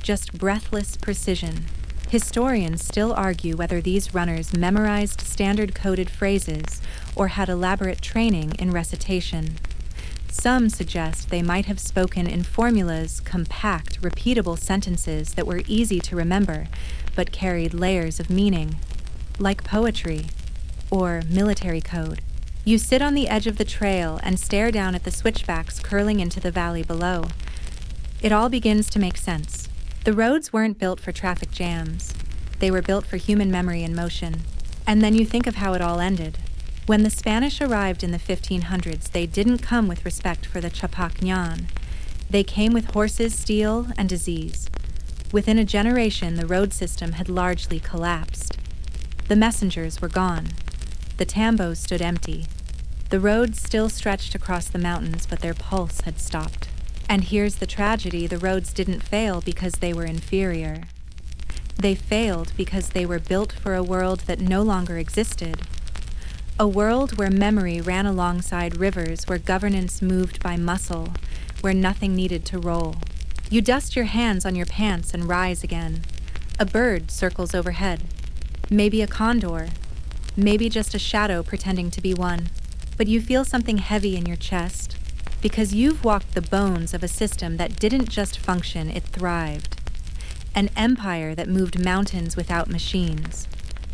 just breathless precision. Historians still argue whether these runners memorized standard-coded phrases or had elaborate training in recitation. Some suggest they might have spoken in formulas, compact, repeatable sentences that were easy to remember, but carried layers of meaning, like poetry or military code. You sit on the edge of the trail and stare down at the switchbacks curling into the valley below. It all begins to make sense. The roads weren't built for traffic jams. They were built for human memory and motion. And then you think of how it all ended. When the Spanish arrived in the 1500s, they didn't come with respect for the Chapacñan. They came with horses, steel, and disease. Within a generation, the road system had largely collapsed. The messengers were gone. The tambos stood empty. The roads still stretched across the mountains, but their pulse had stopped. And here's the tragedy: the roads didn't fail because they were inferior. They failed because they were built for a world that no longer existed. A world where memory ran alongside rivers, where governance moved by muscle, where nothing needed to roll. You dust your hands on your pants and rise again. A bird circles overhead. Maybe a condor. Maybe just a shadow pretending to be one. But you feel something heavy in your chest, because you've walked the bones of a system that didn't just function, it thrived. An empire that moved mountains without machines,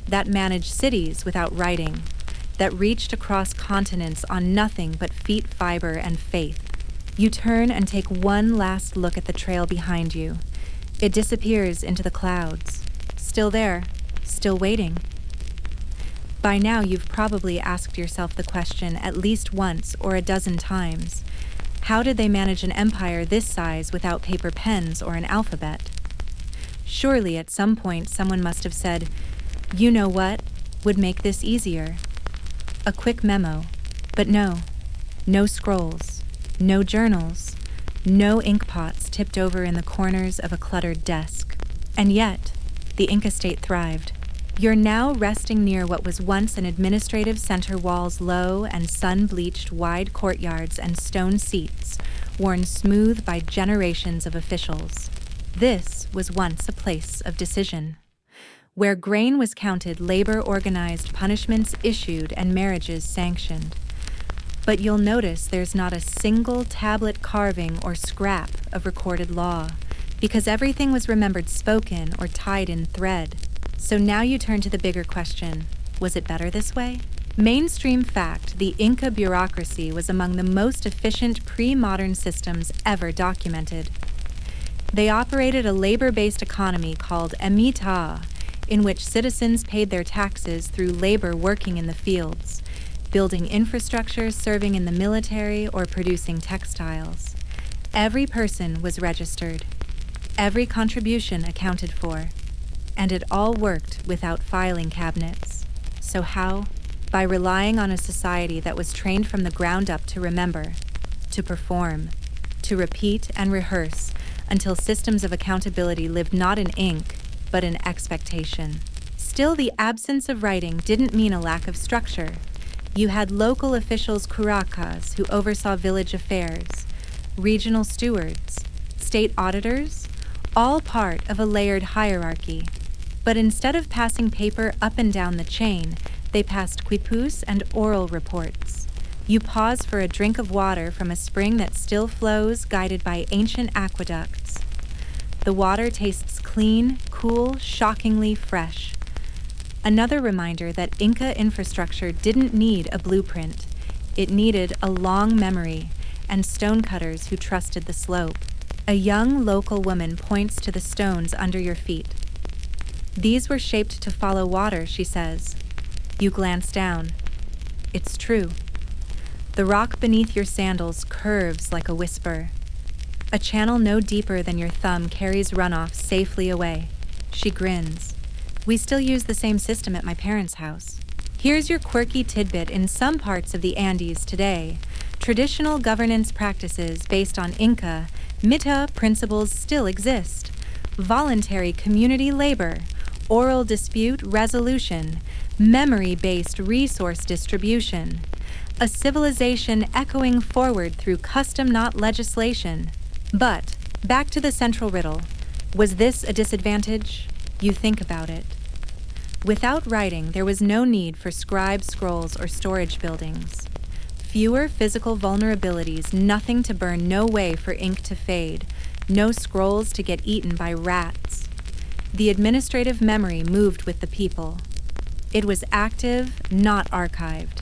that managed cities without writing, that reached across continents on nothing but feet fiber and faith. You turn and take one last look at the trail behind you. It disappears into the clouds. Still there, still waiting. By now, you've probably asked yourself the question at least once or a dozen times. How did they manage an empire this size without paper pens or an alphabet? Surely at some point someone must have said, "You know what would make this easier?" A quick memo. But no scrolls, no journals, no ink pots tipped over in the corners of a cluttered desk. And yet, the Inca state thrived. You're now resting near what was once an administrative center, walls low and sun-bleached wide courtyards and stone seats, worn smooth by generations of officials. This was once a place of decision, where grain was counted, labor organized, punishments issued, and marriages sanctioned. But you'll notice there's not a single tablet carving or scrap of recorded law, because everything was remembered spoken or tied in thread. So now you turn to the bigger question: was it better this way? Mainstream fact: the Inca bureaucracy was among the most efficient pre-modern systems ever documented. They operated a labor-based economy called emita, in which citizens paid their taxes through labor working in the fields, building infrastructure, serving in the military, or producing textiles. Every person was registered, every contribution accounted for, and it all worked without filing cabinets. So how? By relying on a society that was trained from the ground up to remember, to perform, to repeat and rehearse, until systems of accountability lived not in ink, but in expectation. Still, the absence of writing didn't mean a lack of structure. You had local officials, curacas, who oversaw village affairs, regional stewards, state auditors, all part of a layered hierarchy. But instead of passing paper up and down the chain, they passed quipus and oral reports. You pause for a drink of water from a spring that still flows, guided by ancient aqueducts. The water tastes clean, cool, shockingly fresh. Another reminder that Inca infrastructure didn't need a blueprint. It needed a long memory and stonecutters who trusted the slope. A young local woman points to the stones under your feet. These were shaped to follow water, she says. You glance down. It's true. The rock beneath your sandals curves like a whisper. A channel no deeper than your thumb carries runoff safely away. She grins. We still use the same system at my parents' house. Here's your quirky tidbit in some parts of the Andes today. Traditional governance practices based on Inca, Mita principles still exist. Voluntary community labor, oral dispute resolution, memory-based resource distribution. A civilization echoing forward through custom, not legislation. But, back to the central riddle. Was this a disadvantage? You think about it. Without writing, there was no need for scribe scrolls or storage buildings. Fewer physical vulnerabilities, nothing to burn, no way for ink to fade, no scrolls to get eaten by rats. The administrative memory moved with the people. It was active, not archived.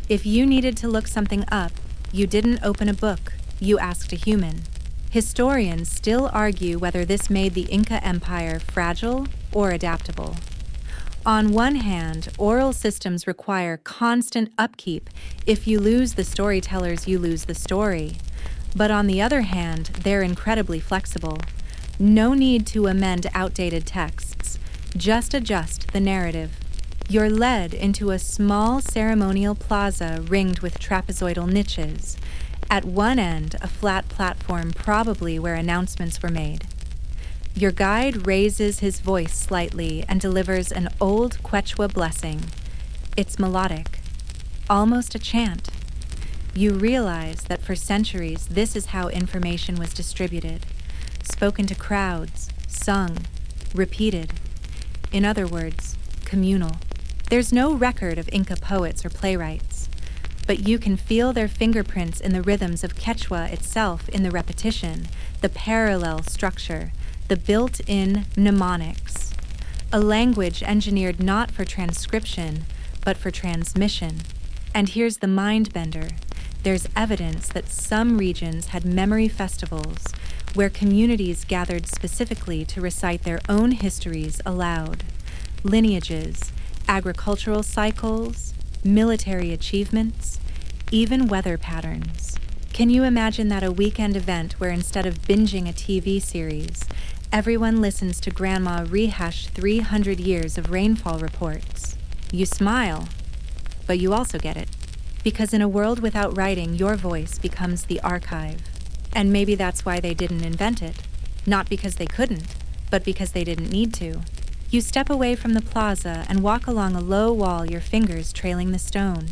If you needed to look something up, you didn't open a book, you asked a human. Historians still argue whether this made the Inca Empire fragile or adaptable. On one hand, oral systems require constant upkeep. If you lose the storytellers, you lose the story. But on the other hand, they're incredibly flexible. No need to amend outdated texts. Just adjust the narrative. You're led into a small ceremonial plaza ringed with trapezoidal niches. At one end, a flat platform, probably where announcements were made. Your guide raises his voice slightly and delivers an old Quechua blessing. It's melodic, almost a chant. You realize that for centuries, this is how information was distributed. Spoken to crowds, sung, repeated. In other words, communal. There's no record of Inca poets or playwrights, but you can feel their fingerprints in the rhythms of Quechua itself, in the repetition, the parallel structure, the built-in mnemonics. A language engineered not for transcription, but for transmission. And here's the mind bender. There's evidence that some regions had memory festivals where communities gathered specifically to recite their own histories aloud. Lineages, agricultural cycles, military achievements, even weather patterns. Can you imagine that a weekend event where instead of binging a TV series, everyone listens to Grandma rehash 300 years of rainfall reports? You smile, but you also get it. Because in a world without writing, your voice becomes the archive. And maybe that's why they didn't invent it. Not because they couldn't, but because they didn't need to. You step away from the plaza and walk along a low wall, your fingers trailing the stone.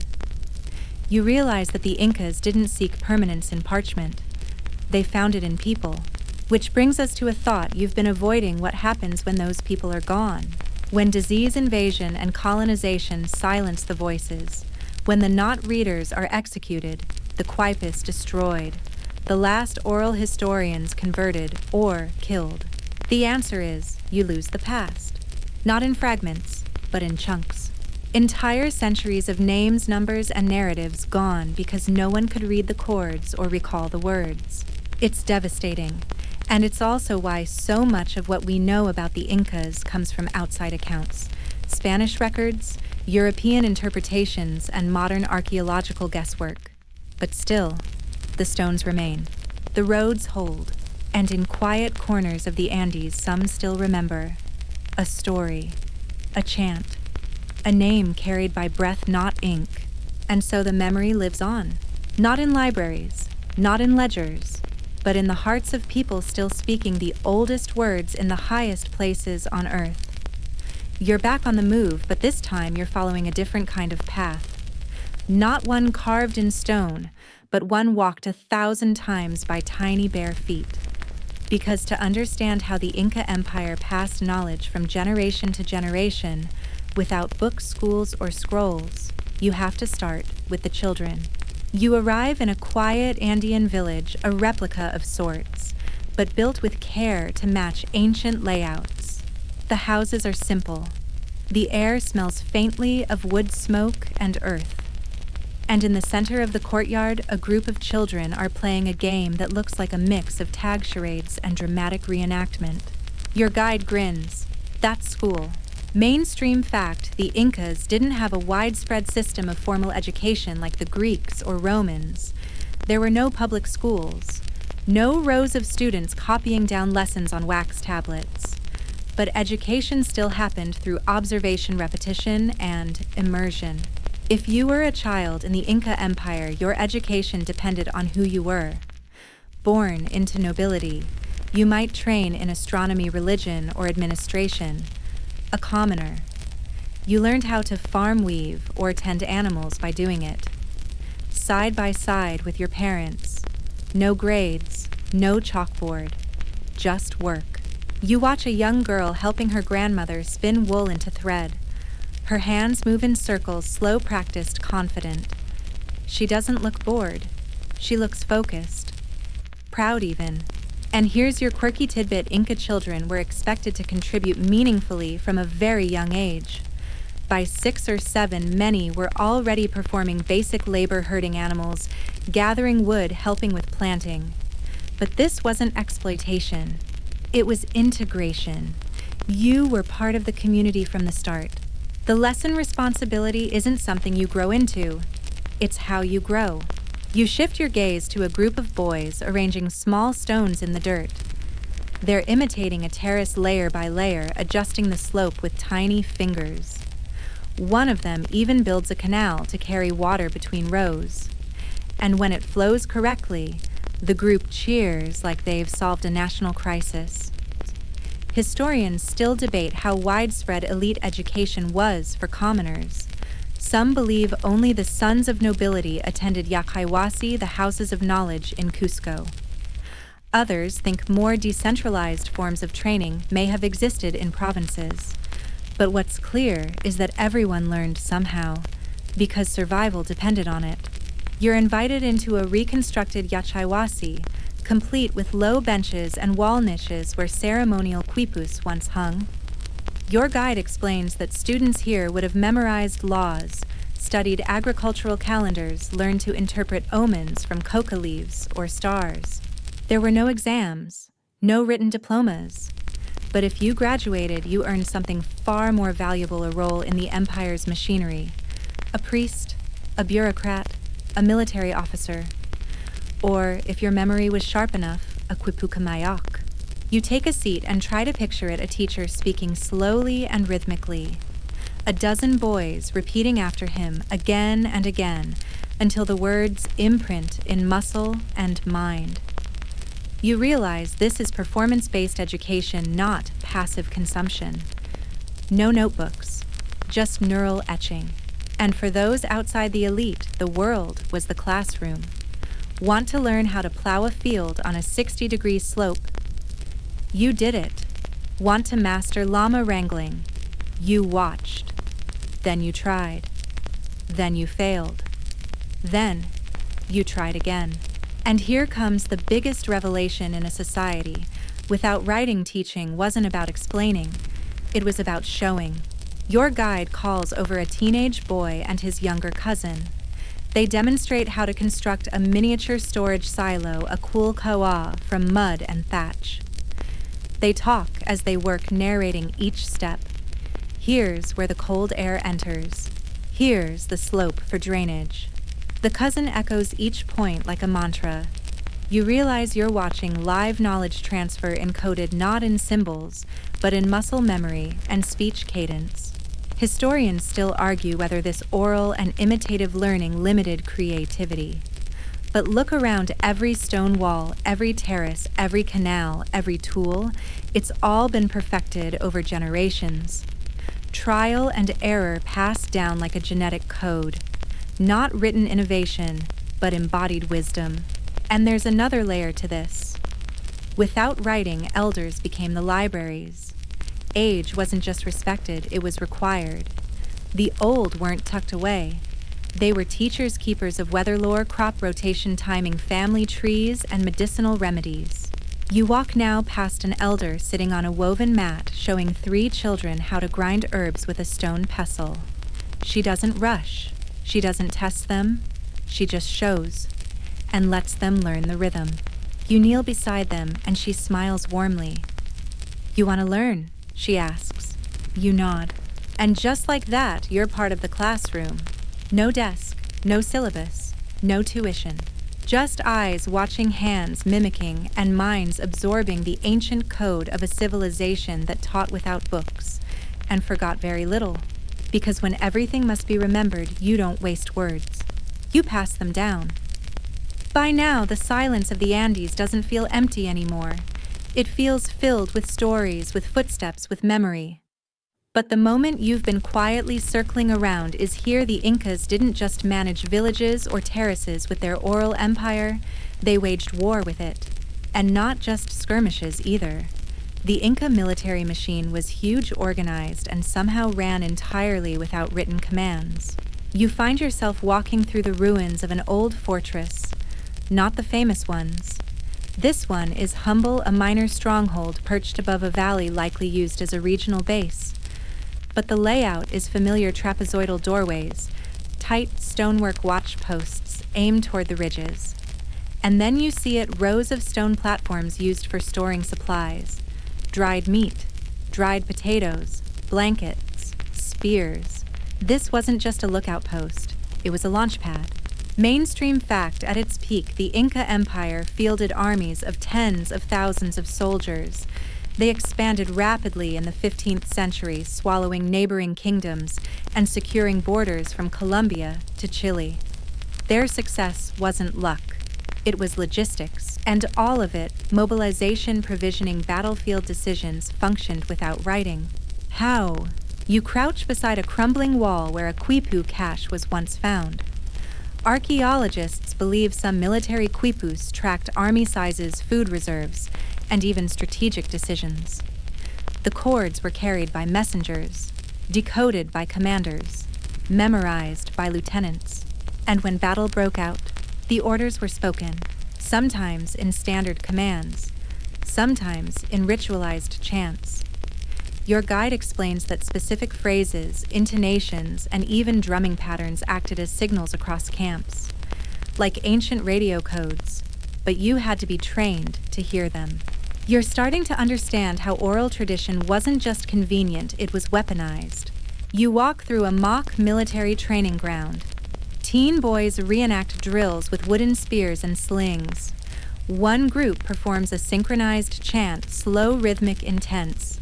You realize that the Incas didn't seek permanence in parchment. They found it in people. Which brings us to a thought you've been avoiding: what happens when those people are gone. When disease invasion and colonization silence the voices. When the not-readers are executed, the Quipus destroyed, the last oral historians converted or killed. The answer is, you lose the past. Not in fragments, but in chunks. Entire centuries of names, numbers, and narratives gone because no one could read the chords or recall the words. It's devastating, and it's also why so much of what we know about the Incas comes from outside accounts. Spanish records, European interpretations, and modern archaeological guesswork. But still, the stones remain. The roads hold, and in quiet corners of the Andes, some still remember. A story, a chant, a name carried by breath, not ink. And so the memory lives on. Not in libraries, not in ledgers, but in the hearts of people still speaking the oldest words in the highest places on earth. You're back on the move, but this time you're following a different kind of path. Not one carved in stone, but one walked 1,000 times by tiny bare feet. Because to understand how the Inca Empire passed knowledge from generation to generation, without books, schools, or scrolls, you have to start with the children. You arrive in a quiet Andean village, a replica of sorts, but built with care to match ancient layouts. The houses are simple. The air smells faintly of wood smoke and earth. And in the center of the courtyard, a group of children are playing a game that looks like a mix of tag charades and dramatic reenactment. Your guide grins. That's school. Mainstream fact, the Incas didn't have a widespread system of formal education like the Greeks or Romans. There were no public schools, no rows of students copying down lessons on wax tablets. But education still happened through observation, repetition, and immersion. If you were a child in the Inca Empire, your education depended on who you were. Born into nobility, you might train in astronomy, religion, or administration. A commoner. You learned how to farm, weave, or tend animals by doing it. Side by side with your parents. No grades, no chalkboard, just work. You watch a young girl helping her grandmother spin wool into thread. Her hands move in circles, slow, practiced, confident. She doesn't look bored. She looks focused. Proud even. And here's your quirky tidbit: Inca children were expected to contribute meaningfully from a very young age. By 6 or 7, many were already performing basic labor, herding animals, gathering wood, helping with planting. But this wasn't exploitation. It was integration. You were part of the community from the start. The lesson responsibility isn't something you grow into. It's how you grow. You shift your gaze to a group of boys arranging small stones in the dirt. They're imitating a terrace layer by layer, adjusting the slope with tiny fingers. One of them even builds a canal to carry water between rows. And when it flows correctly, the group cheers like they've solved a national crisis. Historians still debate how widespread elite education was for commoners. Some believe only the sons of nobility attended Yacaywasi, the houses of knowledge in Cusco. Others think more decentralized forms of training may have existed in provinces. But what's clear is that everyone learned somehow, because survival depended on it. You're invited into a reconstructed Yacaywasi, complete with low benches and wall niches where ceremonial quipus once hung. Your guide explains that students here would have memorized laws, studied agricultural calendars, learned to interpret omens from coca leaves or stars. There were no exams, no written diplomas. But if you graduated, you earned something far more valuable: a role in the empire's machinery. A priest, a bureaucrat, a military officer. Or, if your memory was sharp enough, a quipucamayok. You take a seat and try to picture it: a teacher speaking slowly and rhythmically. A dozen boys repeating after him again and again until the words imprint in muscle and mind. You realize this is performance-based education, not passive consumption. No notebooks, just neural etching. And for those outside the elite, the world was the classroom. Want to learn how to plow a field on a 60-degree slope? You did it. Want to master llama wrangling? You watched. Then you tried. Then you failed. Then you tried again. And here comes the biggest revelation in a society. Without writing, teaching wasn't about explaining. It was about showing. Your guide calls over a teenage boy and his younger cousin. They demonstrate how to construct a miniature storage silo, a cool kawa, from mud and thatch. They talk as they work, narrating each step. Here's where the cold air enters. Here's the slope for drainage. The cousin echoes each point like a mantra. You realize you're watching live knowledge transfer encoded not in symbols, but in muscle memory and speech cadence. Historians still argue whether this oral and imitative learning limited creativity. But look around: every stone wall, every terrace, every canal, every tool. It's all been perfected over generations. Trial and error passed down like a genetic code. Not written innovation, but embodied wisdom. And there's another layer to this. Without writing, elders became the libraries. Age wasn't just respected, it was required. The old weren't tucked away. They were teachers, keepers of weather lore, crop rotation, timing, family trees, and medicinal remedies. You walk now past an elder sitting on a woven mat showing 3 children how to grind herbs with a stone pestle. She doesn't rush. She doesn't test them. She just shows and lets them learn the rhythm. You kneel beside them and she smiles warmly. "You want to learn?" she asks. You nod. And just like that, you're part of the classroom. No desk, no syllabus, no tuition. Just eyes watching hands mimicking and minds absorbing the ancient code of a civilization that taught without books and forgot very little. Because when everything must be remembered, you don't waste words. You pass them down. By now, the silence of the Andes doesn't feel empty anymore. It feels filled with stories, with footsteps, with memory. But the moment you've been quietly circling around is here the Incas didn't just manage villages or terraces with their oral empire, they waged war with it. And not just skirmishes either. The Inca military machine was huge, organized, and somehow ran entirely without written commands. You find yourself walking through the ruins of an old fortress, not the famous ones. This one is humble, a minor stronghold perched above a valley likely used as a regional base. But the layout is familiar trapezoidal doorways, tight stonework watch posts aimed toward the ridges. And then you see it rows of stone platforms used for storing supplies. Dried meat, dried potatoes, blankets, spears. This wasn't just a lookout post, it was a launch pad. Mainstream fact, at its peak, the Inca Empire fielded armies of tens of thousands of soldiers. They expanded rapidly in the 15th century, swallowing neighboring kingdoms and securing borders from Colombia to Chile. Their success wasn't luck. It was logistics, and all of it, mobilization, provisioning, battlefield decisions, functioned without writing. How? You crouch beside a crumbling wall where a quipu cache was once found. Archaeologists believe some military quipus tracked army sizes, food reserves, and even strategic decisions. The codes were carried by messengers, decoded by commanders, memorized by lieutenants. And when battle broke out, the orders were spoken, sometimes in standard commands, sometimes in ritualized chants. Your guide explains that specific phrases, intonations, and even drumming patterns acted as signals across camps, like ancient radio codes, but you had to be trained to hear them. You're starting to understand how oral tradition wasn't just convenient, it was weaponized. You walk through a mock military training ground. Teen boys reenact drills with wooden spears and slings. One group performs a synchronized chant, slow, rhythmic, intense.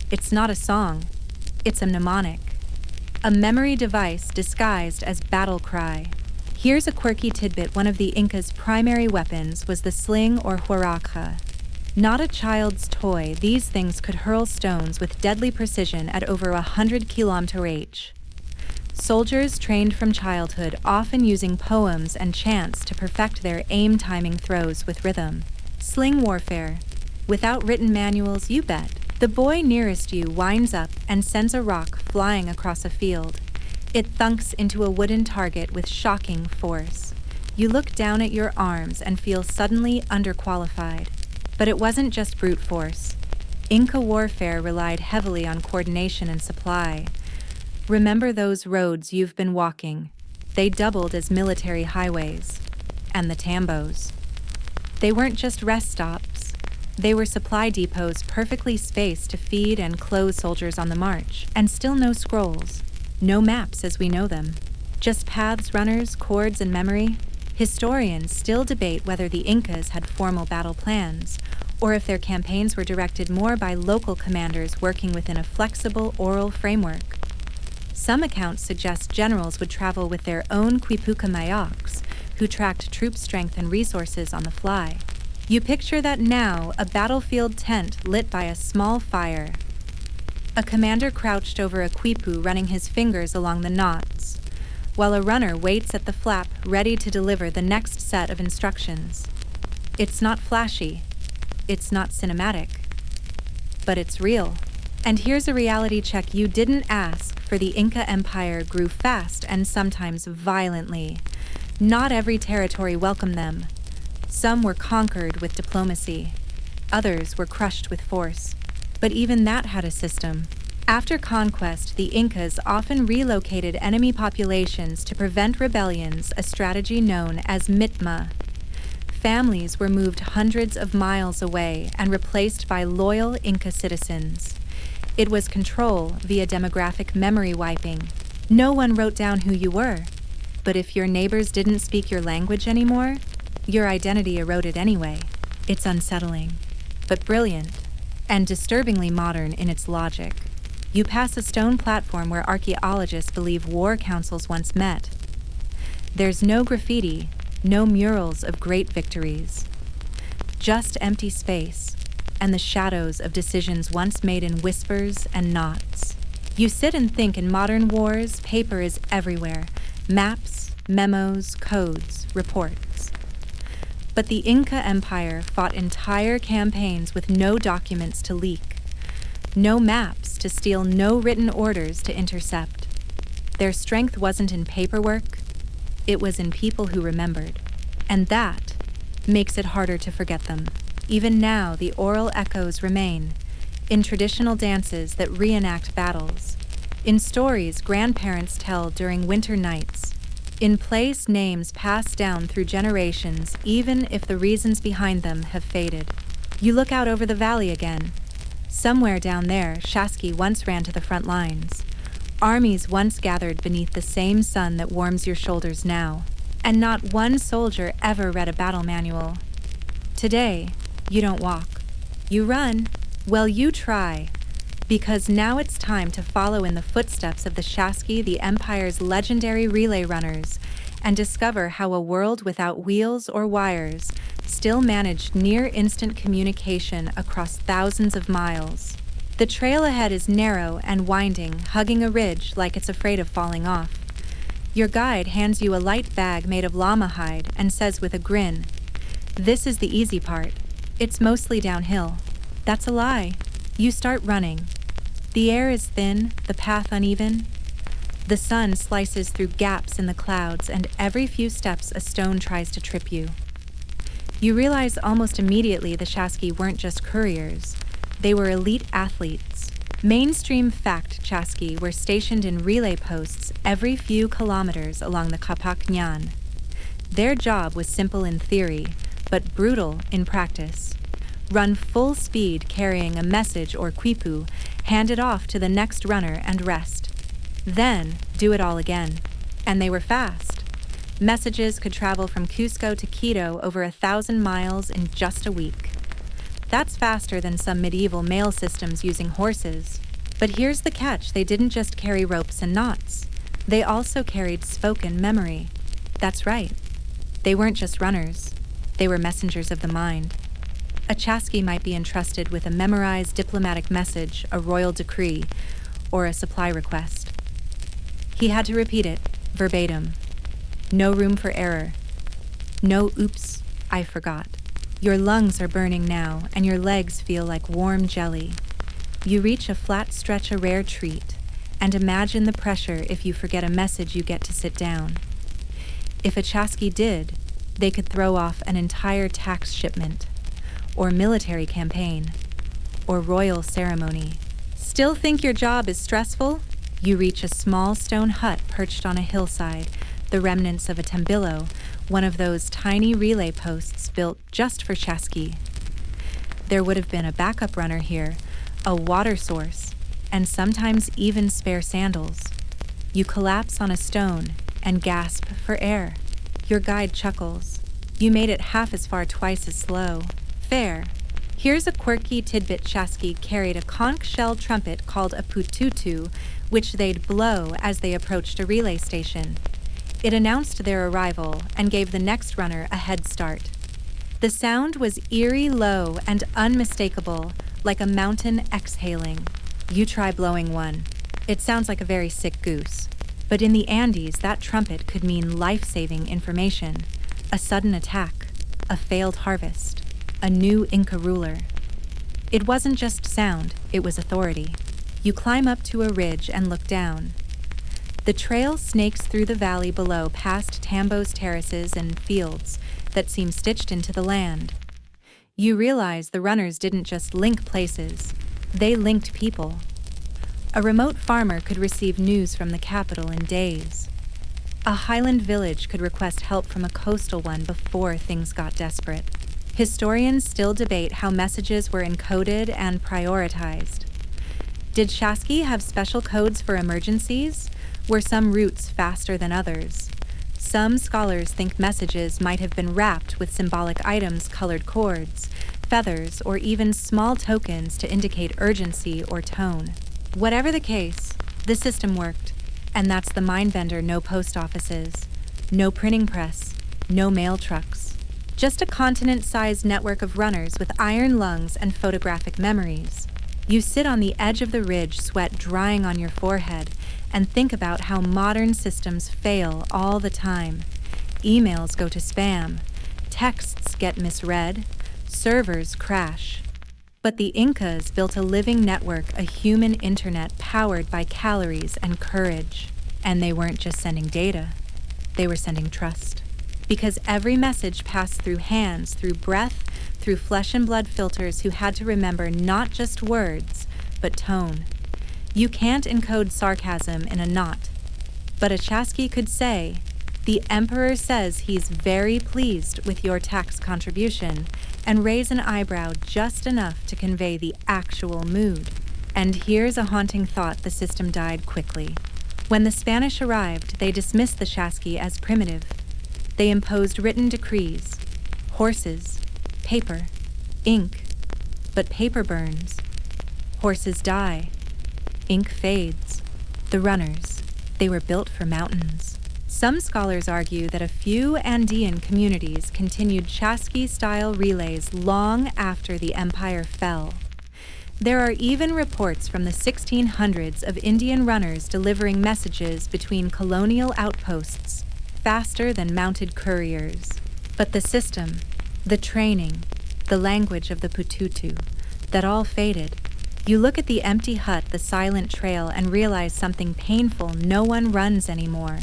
It's not a song, it's a mnemonic, a memory device disguised as battle cry. Here's a quirky tidbit: one of the Incas' primary weapons was the sling or huaracha. Not a child's toy, these things could hurl stones with deadly precision at over 100 kilometer range. Soldiers trained from childhood, often using poems and chants to perfect their aim-timing throws with rhythm. Sling warfare. Without written manuals, you bet. The boy nearest you winds up and sends a rock flying across a field. It thunks into a wooden target with shocking force. You look down at your arms and feel suddenly underqualified. But it wasn't just brute force. Inca warfare relied heavily on coordination and supply. Remember those roads you've been walking. They doubled as military highways. And the tambos. They weren't just rest stops. They were supply depots perfectly spaced to feed and clothe soldiers on the march. And still no scrolls. No maps as we know them. Just paths, runners, cords, and memory. Historians still debate whether the Incas had formal battle plans, or if their campaigns were directed more by local commanders working within a flexible oral framework. Some accounts suggest generals would travel with their own quipuca mayaks, who tracked troop strength and resources on the fly. You picture that now, a battlefield tent lit by a small fire. A commander crouched over a quipu running his fingers along the knots, while a runner waits at the flap ready to deliver the next set of instructions. It's not flashy, it's not cinematic, but it's real. And here's a reality check you didn't ask for: the Inca Empire grew fast and sometimes violently. Not every territory welcomed them. Some were conquered with diplomacy. Others were crushed with force. But even that had a system. After conquest, the Incas often relocated enemy populations to prevent rebellions, a strategy known as mitma. Families were moved hundreds of miles away and replaced by loyal Inca citizens. It was control via demographic memory wiping. No one wrote down who you were. But if your neighbors didn't speak your language anymore, your identity eroded anyway. It's unsettling, but brilliant, and disturbingly modern in its logic. You pass a stone platform where archaeologists believe war councils once met. There's no graffiti, no murals of great victories. Just empty space, and the shadows of decisions once made in whispers and knots. You sit and think in modern wars, paper is everywhere. Maps, memos, codes, reports. But the Inca Empire fought entire campaigns with no documents to leak, no maps to steal, no written orders to intercept. Their strength wasn't in paperwork, it was in people who remembered. And that makes it harder to forget them. Even now, the oral echoes remain, in traditional dances that reenact battles, in stories grandparents tell during winter nights, in place names passed down through generations even if the reasons behind them have faded. You look out over the valley again. Somewhere down there, Shasky once ran to the front lines. Armies once gathered beneath the same sun that warms your shoulders now, and not one soldier ever read a battle manual. Today, you don't walk. You run. Well, you try. Because now it's time to follow in the footsteps of the Shasky, the Empire's legendary relay runners, and discover how a world without wheels or wires still managed near-instant communication across thousands of miles. The trail ahead is narrow and winding, hugging a ridge like it's afraid of falling off. Your guide hands you a light bag made of llama hide and says with a grin, "This is the easy part. It's mostly downhill." That's a lie. You start running. The air is thin, the path uneven. The sun slices through gaps in the clouds, and every few steps a stone tries to trip you. You realize almost immediately the Shasky weren't just couriers. They were elite athletes. Mainstream fact Shasky were stationed in relay posts every few kilometers along the Capac Ñan. Their job was simple in theory, but brutal in practice. Run full speed carrying a message or quipu, hand it off to the next runner and rest. Then do it all again. And they were fast. Messages could travel from Cusco to Quito over 1,000 miles in just a week. That's faster than some medieval mail systems using horses. But here's the catch, they didn't just carry ropes and knots. They also carried spoken memory. That's right. They weren't just runners. They were messengers of the mind. A Chasky might be entrusted with a memorized diplomatic message, a royal decree, or a supply request. He had to repeat it, verbatim. No room for error. No oops, I forgot. Your lungs are burning now, and your legs feel like warm jelly. You reach a flat stretch, a rare treat, and imagine the pressure if you forget a message you get to sit down. If a Chasky did, they could throw off an entire tax shipment, or military campaign, or royal ceremony. Still think your job is stressful? You reach a small stone hut perched on a hillside, the remnants of a tembillo, one of those tiny relay posts built just for Chasky. There would have been a backup runner here, a water source, and sometimes even spare sandals. You collapse on a stone and gasp for air. Your guide chuckles. You made it half as far twice as slow. Fair. Here's a quirky tidbit. Chasky carried a conch shell trumpet called a pututu, which they'd blow as they approached a relay station. It announced their arrival and gave the next runner a head start. The sound was eerie, low, and unmistakable, like a mountain exhaling. You try blowing one. It sounds like a very sick goose. But in the Andes, that trumpet could mean life-saving information. A sudden attack, a failed harvest, a new Inca ruler. It wasn't just sound, it was authority. You climb up to a ridge and look down. The trail snakes through the valley below past Tambo's terraces and fields that seem stitched into the land. You realize the runners didn't just link places, they linked people. A remote farmer could receive news from the capital in days. A highland village could request help from a coastal one before things got desperate. Historians still debate how messages were encoded and prioritized. Did Shasky have special codes for emergencies? Were some routes faster than others? Some scholars think messages might have been wrapped with symbolic items, colored cords, feathers, or even small tokens to indicate urgency or tone. Whatever the case, the system worked, and that's the mindbender no post offices, no printing press, no mail trucks. Just a continent-sized network of runners with iron lungs and photographic memories. You sit on the edge of the ridge, sweat drying on your forehead, and think about how modern systems fail all the time. Emails go to spam, texts get misread, servers crash. But the Incas built a living network, a human internet powered by calories and courage. And they weren't just sending data, they were sending trust. Because every message passed through hands, through breath, through flesh and blood filters who had to remember not just words, but tone. You can't encode sarcasm in a knot, but a Chasky could say, "The emperor says he's very pleased with your tax contribution," and raise an eyebrow just enough to convey the actual mood. And here's a haunting thought: the system died quickly. When the Spanish arrived, they dismissed the Chasky as primitive. They imposed written decrees: horses, paper, ink. But paper burns. Horses die. Ink fades. The runners, they were built for mountains. Some scholars argue that a few Andean communities continued Chasky-style relays long after the empire fell. There are even reports from the 1600s of Indian runners delivering messages between colonial outposts, faster than mounted couriers. But the system, the training, the language of the Pututu, that all faded. You look at the empty hut, the silent trail, and realize something painful: no one runs anymore.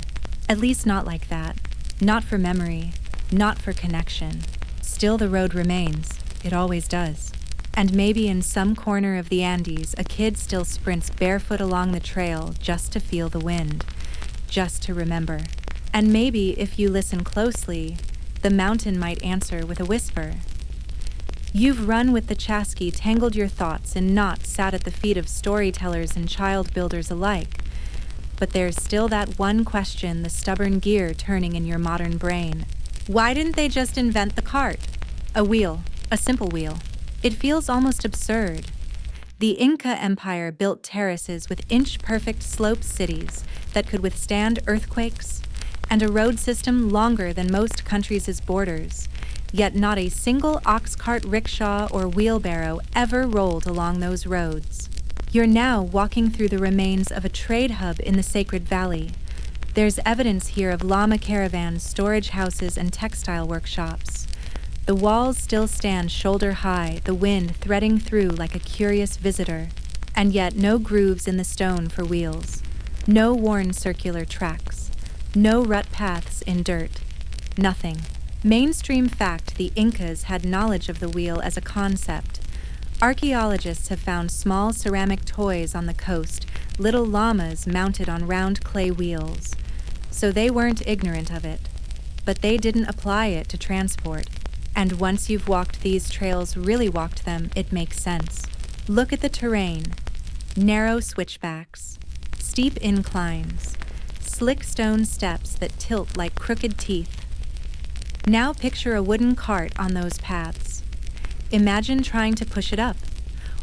At least not like that. Not for memory, not for connection. Still, the road remains. It always does. And maybe in some corner of the Andes, a kid still sprints barefoot along the trail just to feel the wind, just to remember. And maybe, if you listen closely, the mountain might answer with a whisper. You've run with the Chasky, tangled your thoughts in knots, sat at the feet of storytellers and child builders alike. But there's still that one question, the stubborn gear turning in your modern brain. Why didn't they just invent the cart? A wheel, a simple wheel. It feels almost absurd. The Inca Empire built terraces with inch-perfect slope cities that could withstand earthquakes, and a road system longer than most countries' borders. Yet not a single ox cart, rickshaw, or wheelbarrow ever rolled along those roads. You're now walking through the remains of a trade hub in the Sacred Valley. There's evidence here of llama caravans, storage houses, and textile workshops. The walls still stand shoulder high, the wind threading through like a curious visitor. And yet no grooves in the stone for wheels. No worn circular tracks. No rut paths in dirt. Nothing. Mainstream fact: the Incas had knowledge of the wheel as a concept. Archaeologists have found small ceramic toys on the coast, little llamas mounted on round clay wheels. So they weren't ignorant of it. But they didn't apply it to transport. And once you've walked these trails, really walked them, it makes sense. Look at the terrain. Narrow switchbacks, steep inclines, slick stone steps that tilt like crooked teeth. Now picture a wooden cart on those paths. Imagine trying to push it up,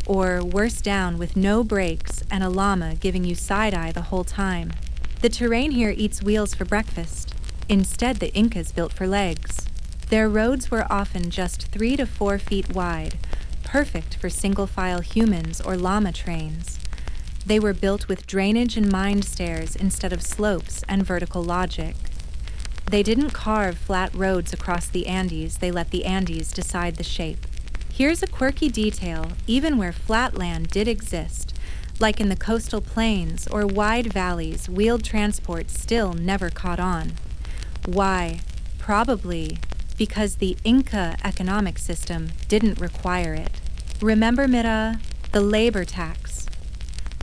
or worse, down with no brakes and a llama giving you side-eye the whole time. The terrain here eats wheels for breakfast. Instead, the Incas built for legs. Their roads were often just 3 to 4 feet wide, perfect for single-file humans or llama trains. They were built with drainage and mind stairs instead of slopes and vertical logic. They didn't carve flat roads across the Andes, they let the Andes decide the shape. Here's a quirky detail: even where flat land did exist, like in the coastal plains or wide valleys, wheeled transport still never caught on. Why? Probably Because the Inca economic system didn't require it. Remember, Mira, the labor tax?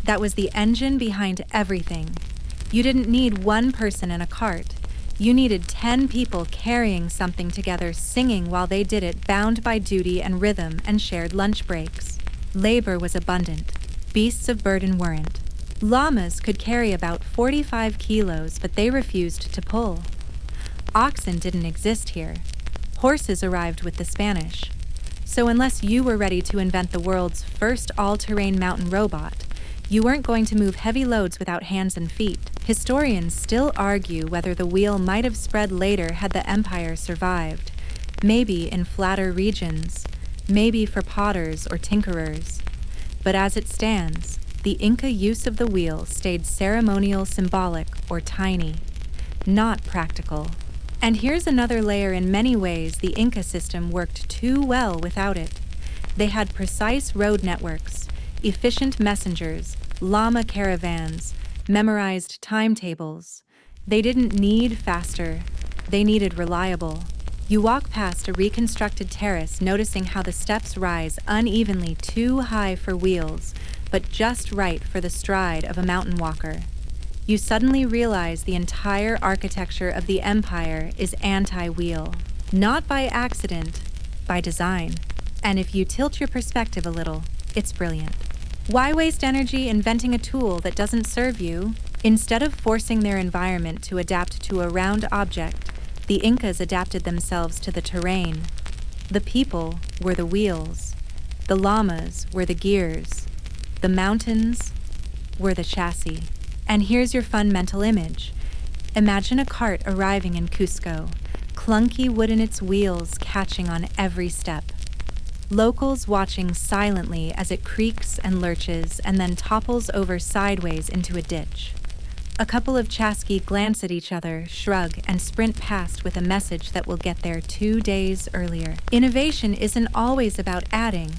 That was the engine behind everything. You didn't need one person in a cart. You needed 10 people carrying something together, singing while they did it, bound by duty and rhythm, and shared lunch breaks. Labor was abundant. Beasts of burden weren't. Llamas could carry about 45 kilos, but they refused to pull. Oxen didn't exist here. Horses arrived with the Spanish. So unless you were ready to invent the world's first all-terrain mountain robot, you weren't going to move heavy loads without hands and feet. Historians still argue whether the wheel might have spread later had the empire survived. Maybe in flatter regions, maybe for potters or tinkerers. But as it stands, the Inca use of the wheel stayed ceremonial, symbolic, or tiny, not practical. And here's another layer: in many ways, the Inca system worked too well without it. They had precise road networks, efficient messengers, llama caravans, memorized timetables. They didn't need faster, they needed reliable. You walk past a reconstructed terrace, noticing how the steps rise unevenly, too high for wheels, but just right for the stride of a mountain walker. You suddenly realize the entire architecture of the empire is anti-wheel. Not by accident, by design. And if you tilt your perspective a little, it's brilliant. Why waste energy inventing a tool that doesn't serve you? Instead of forcing their environment to adapt to a round object, the Incas adapted themselves to the terrain. The people were the wheels. The llamas were the gears. The mountains were the chassis. And here's your fun mental image. Imagine a cart arriving in Cusco, clunky wood in its wheels catching on every step. Locals watching silently as it creaks and lurches and then topples over sideways into a ditch. A couple of chasqui glance at each other, shrug, and sprint past with a message that will get there 2 days earlier. Innovation isn't always about adding.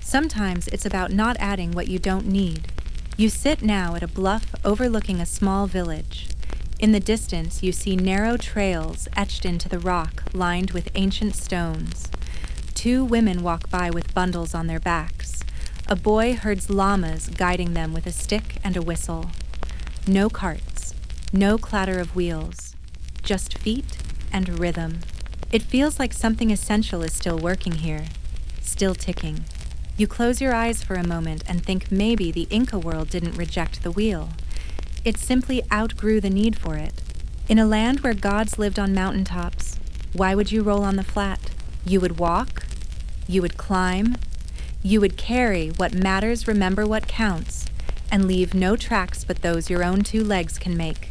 Sometimes it's about not adding what you don't need. You sit now at a bluff overlooking a small village. In the distance, you see narrow trails etched into the rock, lined with ancient stones. 2 women walk by with bundles on their backs. A boy herds llamas, guiding them with a stick and a whistle. No carts, no clatter of wheels, just feet and rhythm. It feels like something essential is still working here, still ticking. You close your eyes for a moment and think maybe the Inca world didn't reject the wheel. It simply outgrew the need for it. In a land where gods lived on mountaintops, why would you roll on the flat? You would walk, you would climb, you would carry what matters, remember what counts, and leave no tracks but those your own 2 legs can make.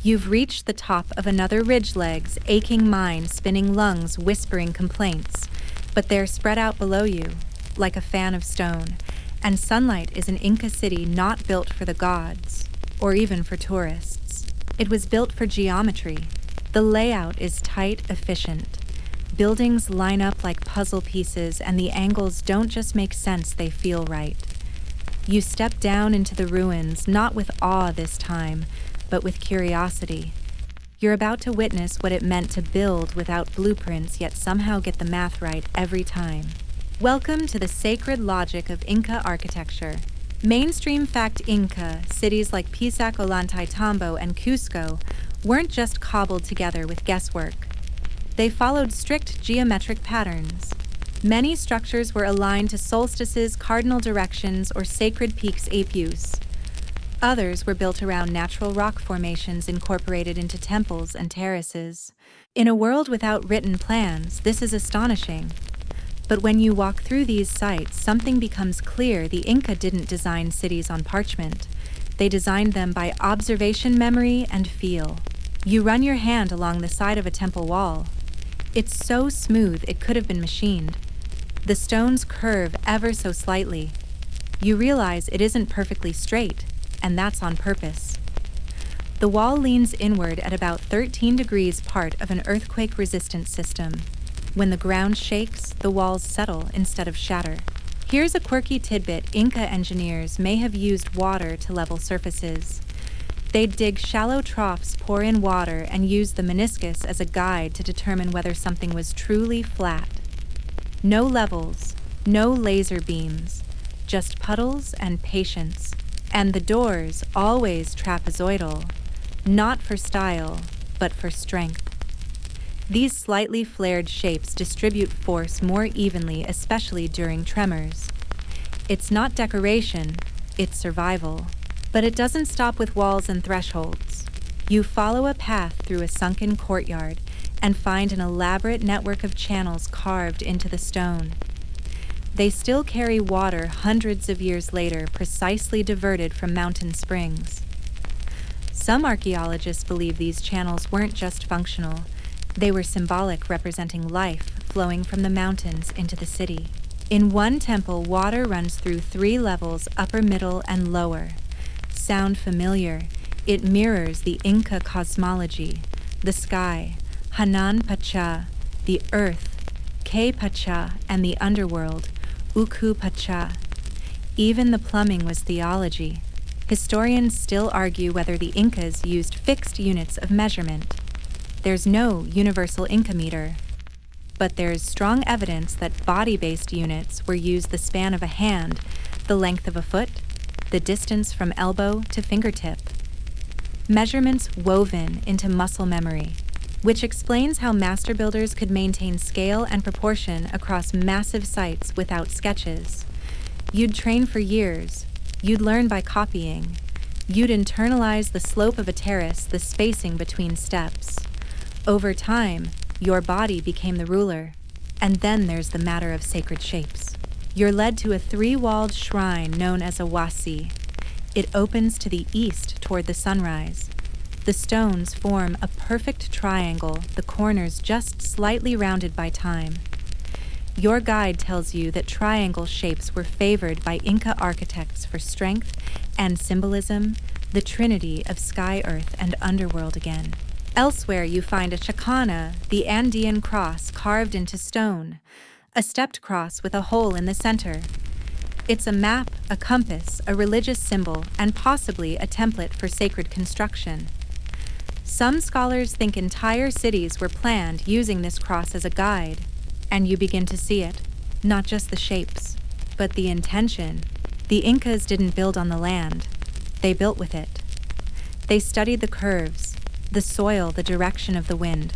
You've reached the top of another ridge, legs, aching mind, spinning lungs, whispering complaints, but they're spread out below you, like a fan of stone, and sunlight is an Inca city not built for the gods, or even for tourists. It was built for geometry. The layout is tight, efficient. Buildings line up like puzzle pieces, and the angles don't just make sense, they feel right. You step down into the ruins, not with awe this time, but with curiosity. You're about to witness what it meant to build without blueprints, yet somehow get the math right every time. Welcome to the sacred logic of Inca architecture. Mainstream fact: Inca cities like Pisac, Ollantaytambo, and Cusco weren't just cobbled together with guesswork. They followed strict geometric patterns. Many structures were aligned to solstices, cardinal directions, or sacred peaks apus. Others were built around natural rock formations incorporated into temples and terraces. In a world without written plans, this is astonishing. But when you walk through these sites, something becomes clear. The Inca didn't design cities on parchment. They designed them by observation, memory, and feel. You run your hand along the side of a temple wall. It's so smooth it could have been machined. The stones curve ever so slightly. You realize it isn't perfectly straight, and that's on purpose. The wall leans inward at about 13 degrees, part of an earthquake-resistant system. When the ground shakes, the walls settle instead of shatter. Here's a quirky tidbit: Inca engineers may have used water to level surfaces. They'd dig shallow troughs, pour in water, and use the meniscus as a guide to determine whether something was truly flat. No levels, no laser beams, just puddles and patience. And the doors always trapezoidal, not for style, but for strength. These slightly flared shapes distribute force more evenly, especially during tremors. It's not decoration, it's survival. But it doesn't stop with walls and thresholds. You follow a path through a sunken courtyard and find an elaborate network of channels carved into the stone. They still carry water hundreds of years later, precisely diverted from mountain springs. Some archaeologists believe these channels weren't just functional. They were symbolic, representing life flowing from the mountains into the city. In one temple, water runs through 3 levels, upper, middle, and lower. Sound familiar? It mirrors the Inca cosmology, the sky, Hanan Pacha, the earth, Ke Pacha, and the underworld, Uku Pacha. Even the plumbing was theology. Historians still argue whether the Incas used fixed units of measurement. There's no universal Inca meter. But there's strong evidence that body-based units were used: the span of a hand, the length of a foot, the distance from elbow to fingertip. Measurements woven into muscle memory, which explains how master builders could maintain scale and proportion across massive sites without sketches. You'd train for years. You'd learn by copying. You'd internalize the slope of a terrace, the spacing between steps. Over time, your body became the ruler. And then there's the matter of sacred shapes. You're led to a 3-walled shrine known as a wasi. It opens to the east toward the sunrise. The stones form a perfect triangle, the corners just slightly rounded by time. Your guide tells you that triangle shapes were favored by Inca architects for strength and symbolism, the trinity of sky, earth, and underworld again. Elsewhere, you find a chacana, the Andean cross carved into stone, a stepped cross with a hole in the center. It's a map, a compass, a religious symbol, and possibly a template for sacred construction. Some scholars think entire cities were planned using this cross as a guide, and you begin to see it, not just the shapes, but the intention. The Incas didn't build on the land, they built with it. They studied the curves, the soil, the direction of the wind.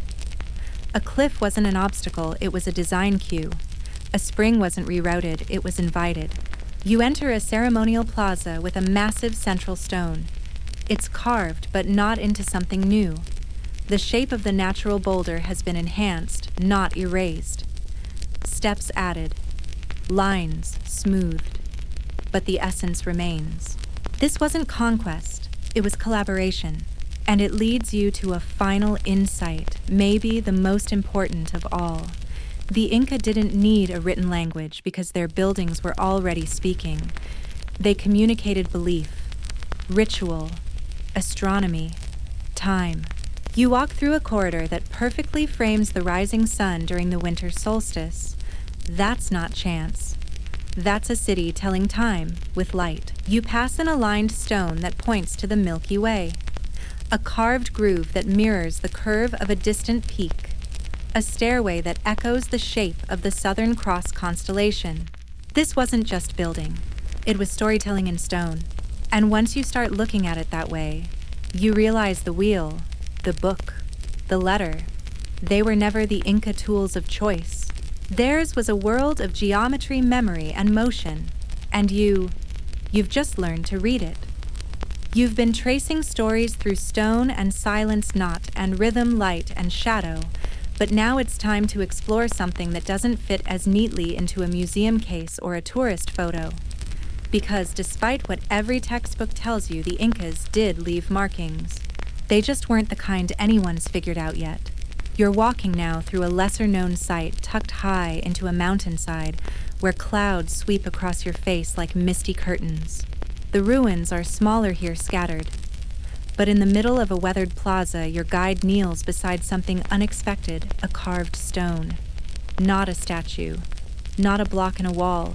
A cliff wasn't an obstacle, it was a design cue. A spring wasn't rerouted, it was invited. You enter a ceremonial plaza with a massive central stone. It's carved, but not into something new. The shape of the natural boulder has been enhanced, not erased. Steps added, lines smoothed, but the essence remains. This wasn't conquest, it was collaboration. And it leads you to a final insight, maybe the most important of all. The Inca didn't need a written language because their buildings were already speaking. They communicated belief, ritual, astronomy, time. You walk through a corridor that perfectly frames the rising sun during the winter solstice. That's not chance. That's a city telling time with light. You pass an aligned stone that points to the Milky Way, a carved groove that mirrors the curve of a distant peak, a stairway that echoes the shape of the Southern Cross constellation. This wasn't just building, it was storytelling in stone. And once you start looking at it that way, you realize the wheel, the book, the letter, they were never the Inca tools of choice. Theirs was a world of geometry, memory, and motion, and you've just learned to read it. You've been tracing stories through stone and silence, knot and rhythm, light and shadow, but now it's time to explore something that doesn't fit as neatly into a museum case or a tourist photo. Because despite what every textbook tells you, the Incas did leave markings. They just weren't the kind anyone's figured out yet. You're walking now through a lesser-known site tucked high into a mountainside where clouds sweep across your face like misty curtains. The ruins are smaller here, scattered. But in the middle of a weathered plaza, your guide kneels beside something unexpected, a carved stone. Not a statue, not a block in a wall,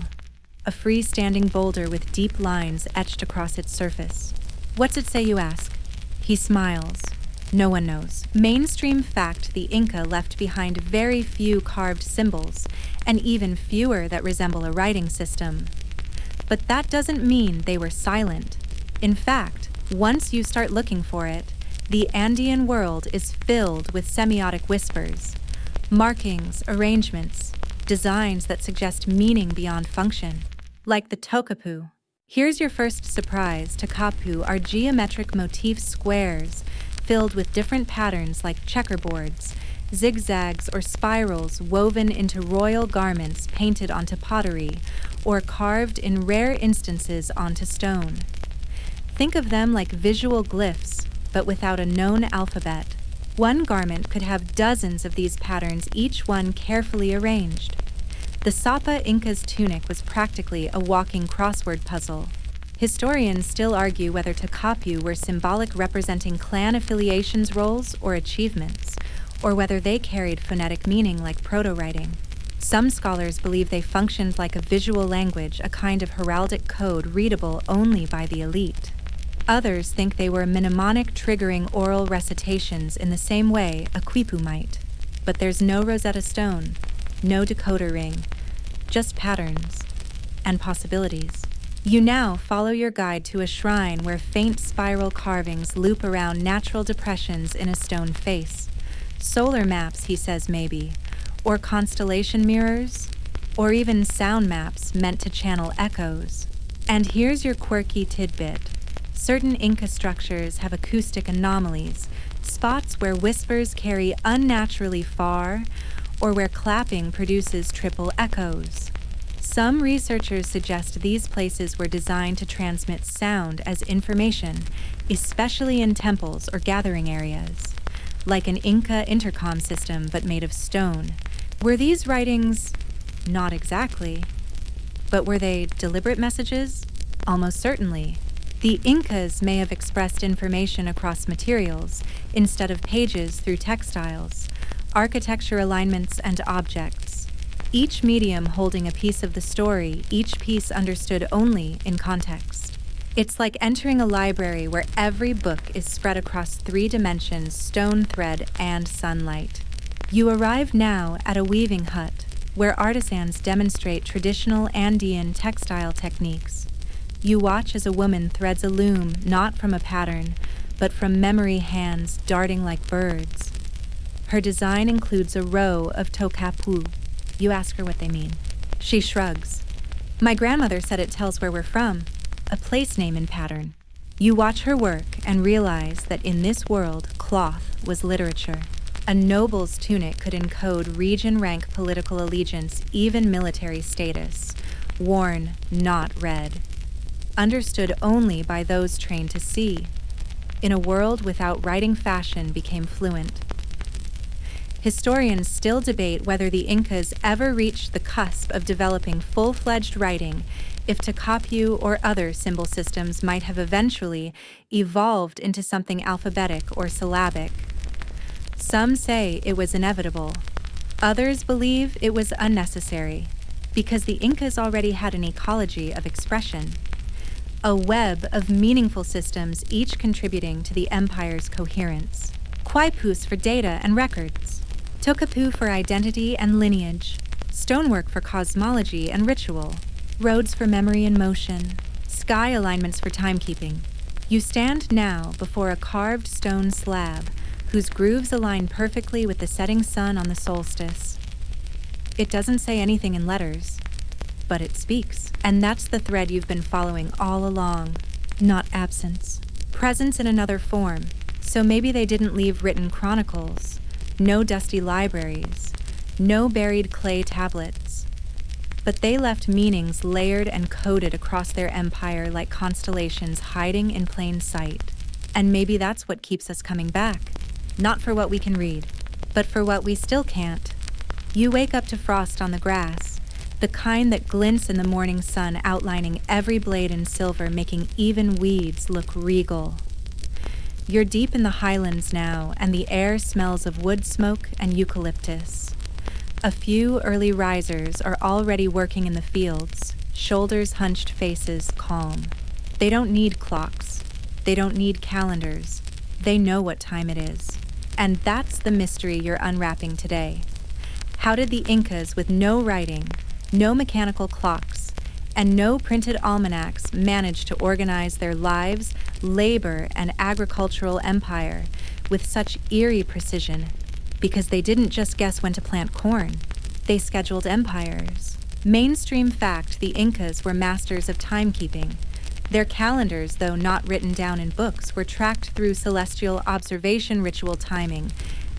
a freestanding boulder with deep lines etched across its surface. What's it say, you ask? He smiles. No one knows. Mainstream fact: the Inca left behind very few carved symbols, and even fewer that resemble a writing system. But that doesn't mean they were silent. In fact, once you start looking for it, the Andean world is filled with semiotic whispers, markings, arrangements, designs that suggest meaning beyond function, like the tokapu. Here's your first surprise. Tokapu are geometric motif squares filled with different patterns like checkerboards, zigzags or spirals woven into royal garments painted onto pottery or carved in rare instances onto stone. Think of them like visual glyphs, but without a known alphabet. One garment could have dozens of these patterns, each one carefully arranged. The Sapa Inca's tunic was practically a walking crossword puzzle. Historians still argue whether tokapu were symbolic representing clan affiliations, roles, or achievements, or whether they carried phonetic meaning like proto-writing. Some scholars believe they functioned like a visual language, a kind of heraldic code readable only by the elite. Others think they were mnemonic triggering oral recitations in the same way a quipu might. But there's no Rosetta Stone, no decoder ring, just patterns and possibilities. You now follow your guide to a shrine where faint spiral carvings loop around natural depressions in a stone face. Solar maps, he says, maybe, or constellation mirrors, or even sound maps meant to channel echoes. And here's your quirky tidbit. Certain Inca structures have acoustic anomalies, spots where whispers carry unnaturally far, or where clapping produces triple echoes. Some researchers suggest these places were designed to transmit sound as information, especially in temples or gathering areas, like an Inca intercom system but made of stone. Were these writings? Not exactly. But were they deliberate messages? Almost certainly. The Incas may have expressed information across materials instead of pages through textiles, architecture, alignments, and objects. Each medium holding a piece of the story, each piece understood only in context. It's like entering a library where every book is spread across 3 dimensions, stone, thread, and sunlight. You arrive now at a weaving hut, where artisans demonstrate traditional Andean textile techniques. You watch as a woman threads a loom, not from a pattern, but from memory hands darting like birds. Her design includes a row of tokapu. You ask her what they mean. She shrugs. My grandmother said it tells where we're from, a place name in pattern. You watch her work and realize that in this world, cloth was literature. A noble's tunic could encode region, rank, political allegiance, even military status. Worn, not read. Understood only by those trained to see. In a world without writing, fashion became fluent. Historians still debate whether the Incas ever reached the cusp of developing full-fledged writing, if tokapu or other symbol systems might have eventually evolved into something alphabetic or syllabic. Some say it was inevitable. Others believe it was unnecessary, because the Incas already had an ecology of expression, a web of meaningful systems, each contributing to the empire's coherence. Quaipus for data and records, tokapu for identity and lineage, stonework for cosmology and ritual, roads for memory and motion, sky alignments for timekeeping. You stand now before a carved stone slab whose grooves align perfectly with the setting sun on the solstice. It doesn't say anything in letters, but it speaks. And that's the thread you've been following all along. Not absence. Presence in another form. So maybe they didn't leave written chronicles, no dusty libraries, no buried clay tablets. But they left meanings layered and coded across their empire like constellations hiding in plain sight. And maybe that's what keeps us coming back. Not for what we can read, but for what we still can't. You wake up to frost on the grass, the kind that glints in the morning sun, outlining every blade in silver, making even weeds look regal. You're deep in the highlands now, and the air smells of wood smoke and eucalyptus. A few early risers are already working in the fields, shoulders hunched, faces calm. They don't need clocks. They don't need calendars. They know what time it is. And that's the mystery you're unwrapping today. How did the Incas, with no writing, no mechanical clocks, and no printed almanacs, manage to organize their lives, labor, and agricultural empire with such eerie precision? Because they didn't just guess when to plant corn, they scheduled empires. Mainstream fact, the Incas were masters of timekeeping. Their calendars, though not written down in books, were tracked through celestial observation ritual timing,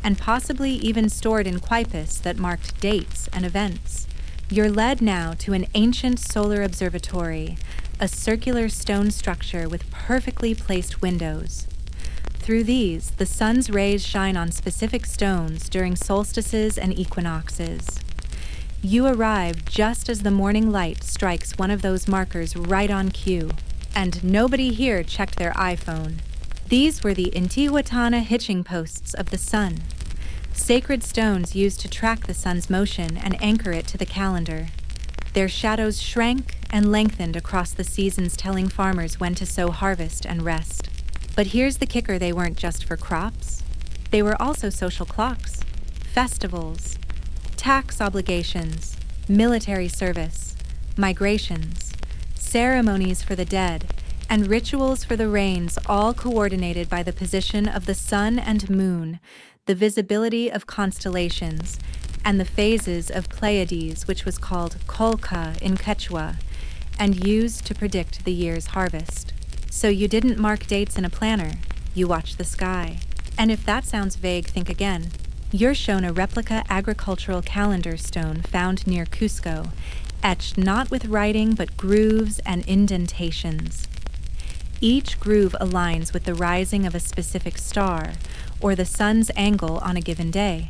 and possibly even stored in quipus that marked dates and events. You're led now to an ancient solar observatory, a circular stone structure with perfectly placed windows. Through these, the sun's rays shine on specific stones during solstices and equinoxes. You arrive just as the morning light strikes one of those markers right on cue, and nobody here checked their iPhone. These were the Intihuatana hitching posts of the sun, sacred stones used to track the sun's motion and anchor it to the calendar. Their shadows shrank and lengthened across the seasons, telling farmers when to sow, harvest, and rest. But here's the kicker: they weren't just for crops. They were also social clocks, festivals, tax obligations, military service, migrations, ceremonies for the dead, and rituals for the rains, all coordinated by the position of the sun and moon, the visibility of constellations, and the phases of Pleiades, which was called Kolka in Quechua, and used to predict the year's harvest. So you didn't mark dates in a planner, you watched the sky. And if that sounds vague, think again. You're shown a replica agricultural calendar stone found near Cusco, etched not with writing but grooves and indentations. Each groove aligns with the rising of a specific star, or the sun's angle on a given day.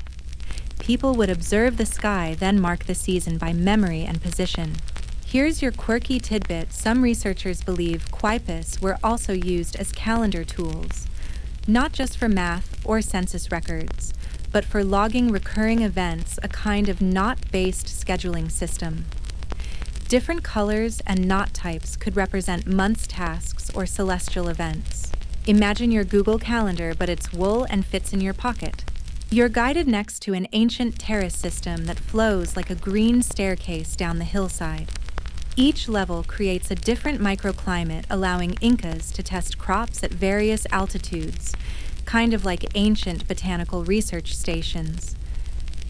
People would observe the sky, then mark the season by memory and position. Here's your quirky tidbit: some researchers believe quipus were also used as calendar tools, not just for math or census records, but for logging recurring events, a kind of knot-based scheduling system. Different colors and knot types could represent months' tasks or celestial events. Imagine your Google Calendar, but it's wool and fits in your pocket. You're guided next to an ancient terrace system that flows like a green staircase down the hillside. Each level creates a different microclimate, allowing Incas to test crops at various altitudes, kind of like ancient botanical research stations.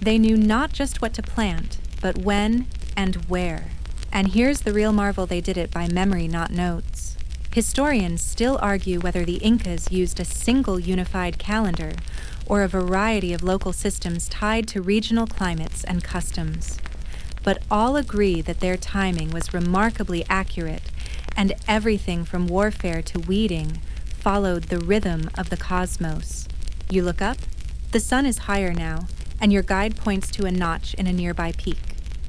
They knew not just what to plant, but when and where. And here's the real marvel: they did it by memory, not notes. Historians still argue whether the Incas used a single unified calendar or a variety of local systems tied to regional climates and customs. But all agree that their timing was remarkably accurate, and everything from warfare to weeding followed the rhythm of the cosmos. You look up, the sun is higher now, and your guide points to a notch in a nearby peak.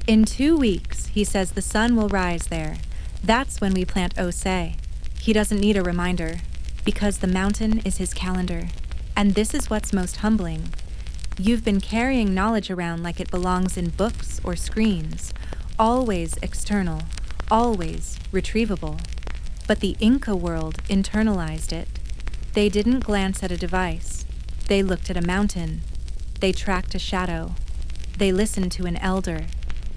In 2 weeks, he says, the sun will rise there. That's when we plant Osei. He doesn't need a reminder, because the mountain is his calendar. And this is what's most humbling. You've been carrying knowledge around like it belongs in books or screens, always external, always retrievable. But the Inca world internalized it. They didn't glance at a device. They looked at a mountain. They tracked a shadow. They listened to an elder.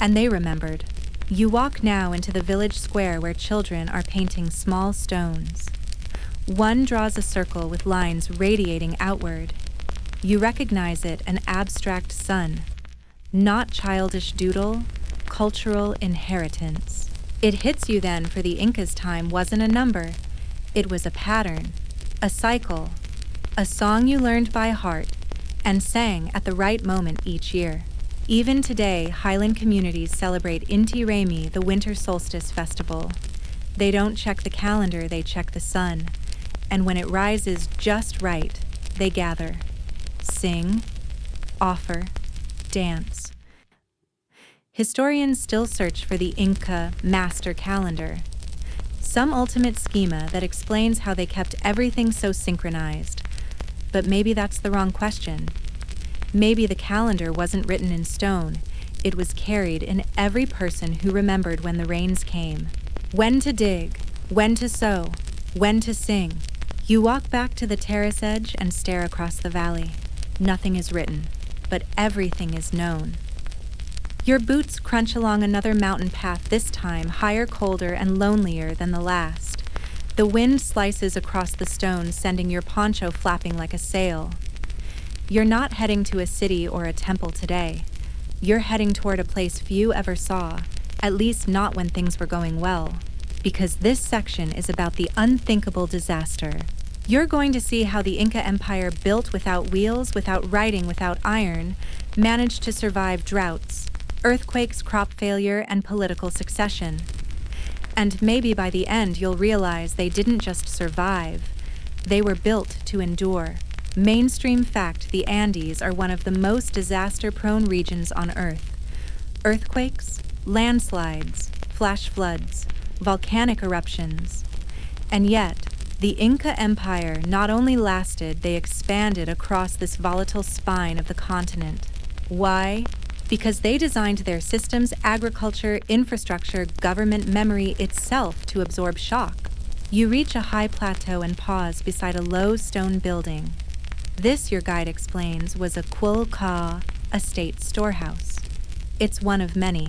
And they remembered. You walk now into the village square where children are painting small stones. One draws a circle with lines radiating outward. You recognize it, an abstract sun. Not childish doodle, cultural inheritance. It hits you then, for the Incas' time wasn't a number. It was a pattern, a cycle, a song you learned by heart and sang at the right moment each year. Even today, highland communities celebrate Inti Raymi, the winter solstice festival. They don't check the calendar, they check the sun. And when it rises just right, they gather, sing, offer, dance. Historians still search for the Inca master calendar, some ultimate schema that explains how they kept everything so synchronized. But maybe that's the wrong question. Maybe the calendar wasn't written in stone. It was carried in every person who remembered when the rains came. When to dig, when to sow, when to sing. You walk back to the terrace edge and stare across the valley. Nothing is written, but everything is known. Your boots crunch along another mountain path, this time higher, colder, and lonelier than the last. The wind slices across the stones, sending your poncho flapping like a sail. You're not heading to a city or a temple today. You're heading toward a place few ever saw, at least not when things were going well, because this section is about the unthinkable disaster. You're going to see how the Inca Empire, built without wheels, without writing, without iron, managed to survive droughts, earthquakes, crop failure, and political succession. And maybe by the end you'll realize they didn't just survive, they were built to endure. Mainstream fact: the Andes are one of the most disaster-prone regions on Earth. Earthquakes, landslides, flash floods, volcanic eruptions. And yet, the Inca Empire not only lasted, they expanded across this volatile spine of the continent. Why? Because they designed their systems, agriculture, infrastructure, government, memory itself to absorb shock. You reach a high plateau and pause beside a low stone building. This, your guide explains, was a Quilca, a state storehouse. It's one of many.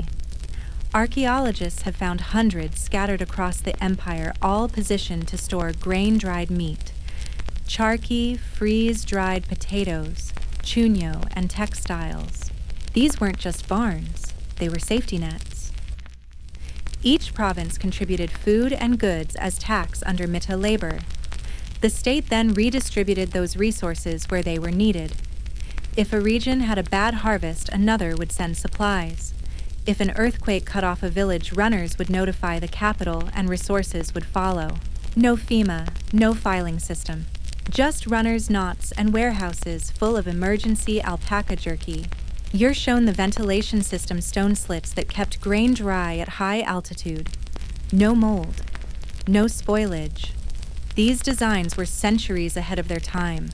Archaeologists have found hundreds scattered across the empire, all positioned to store grain-dried meat, charqui, freeze-dried potatoes, chuño, and textiles. These weren't just barns, they were safety nets. Each province contributed food and goods as tax under Mita labor. The state then redistributed those resources where they were needed. If a region had a bad harvest, another would send supplies. If an earthquake cut off a village, runners would notify the capital and resources would follow. No FEMA, no filing system. Just runners' knots and warehouses full of emergency alpaca jerky. You're shown the ventilation system stone slits that kept grain dry at high altitude. No mold, no spoilage. These designs were centuries ahead of their time.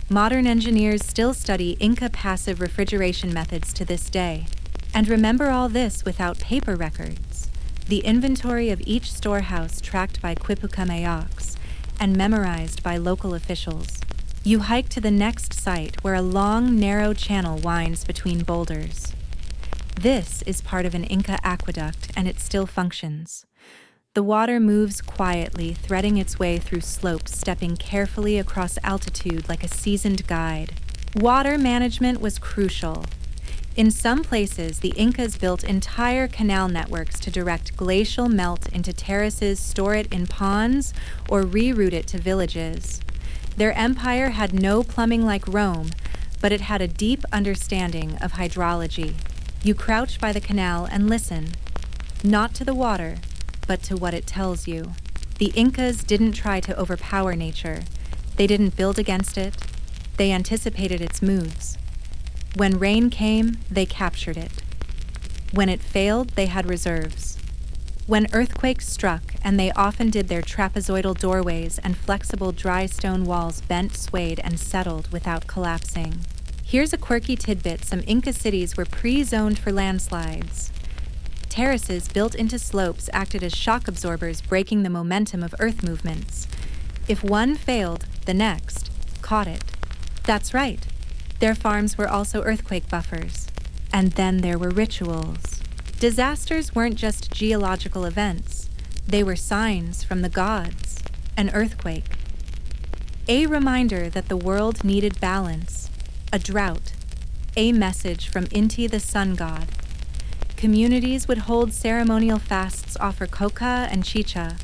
Modern engineers still study Inca passive refrigeration methods to this day. And remember all this without paper records. The inventory of each storehouse tracked by Quipucameocs and memorized by local officials. You hike to the next site where a long, narrow channel winds between boulders. This is part of an Inca aqueduct, and it still functions. The water moves quietly, threading its way through slopes, stepping carefully across altitude like a seasoned guide. Water management was crucial. In some places, the Incas built entire canal networks to direct glacial melt into terraces, store it in ponds, or reroute it to villages. Their empire had no plumbing like Rome, but it had a deep understanding of hydrology. You crouch by the canal and listen, not to the water, but to what it tells you. The Incas didn't try to overpower nature. They didn't build against it. They anticipated its moods. When rain came, they captured it. When it failed, they had reserves. When earthquakes struck, and they often did, their trapezoidal doorways and flexible dry stone walls bent, swayed, and settled without collapsing. Here's a quirky tidbit: some Inca cities were pre-zoned for landslides. Terraces built into slopes acted as shock absorbers, breaking the momentum of earth movements. If one failed, the next caught it. That's right. Their farms were also earthquake buffers. And then there were rituals. Disasters weren't just geological events. They were signs from the gods. An earthquake. A reminder that the world needed balance. A drought. A message from Inti, the sun god. Communities would hold ceremonial fasts, offer coca and chicha,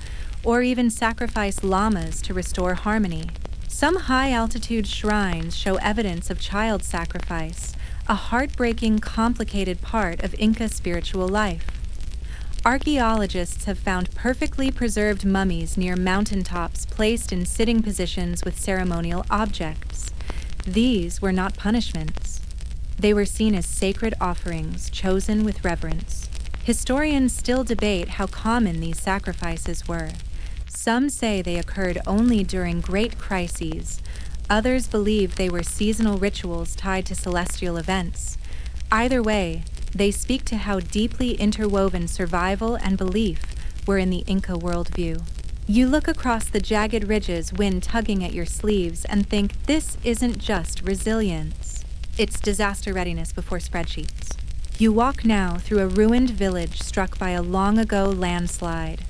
or even sacrifice llamas to restore harmony. Some high-altitude shrines show evidence of child sacrifice, a heartbreaking, complicated part of Inca spiritual life. Archaeologists have found perfectly preserved mummies near mountaintops placed in sitting positions with ceremonial objects. These were not punishments. They were seen as sacred offerings chosen with reverence. Historians still debate how common these sacrifices were. Some say they occurred only during great crises. Others believe they were seasonal rituals tied to celestial events. Either way, they speak to how deeply interwoven survival and belief were in the Inca worldview. You look across the jagged ridges, wind tugging at your sleeves, and think this isn't just resilience. It's disaster readiness before spreadsheets. You walk now through a ruined village struck by a long-ago landslide.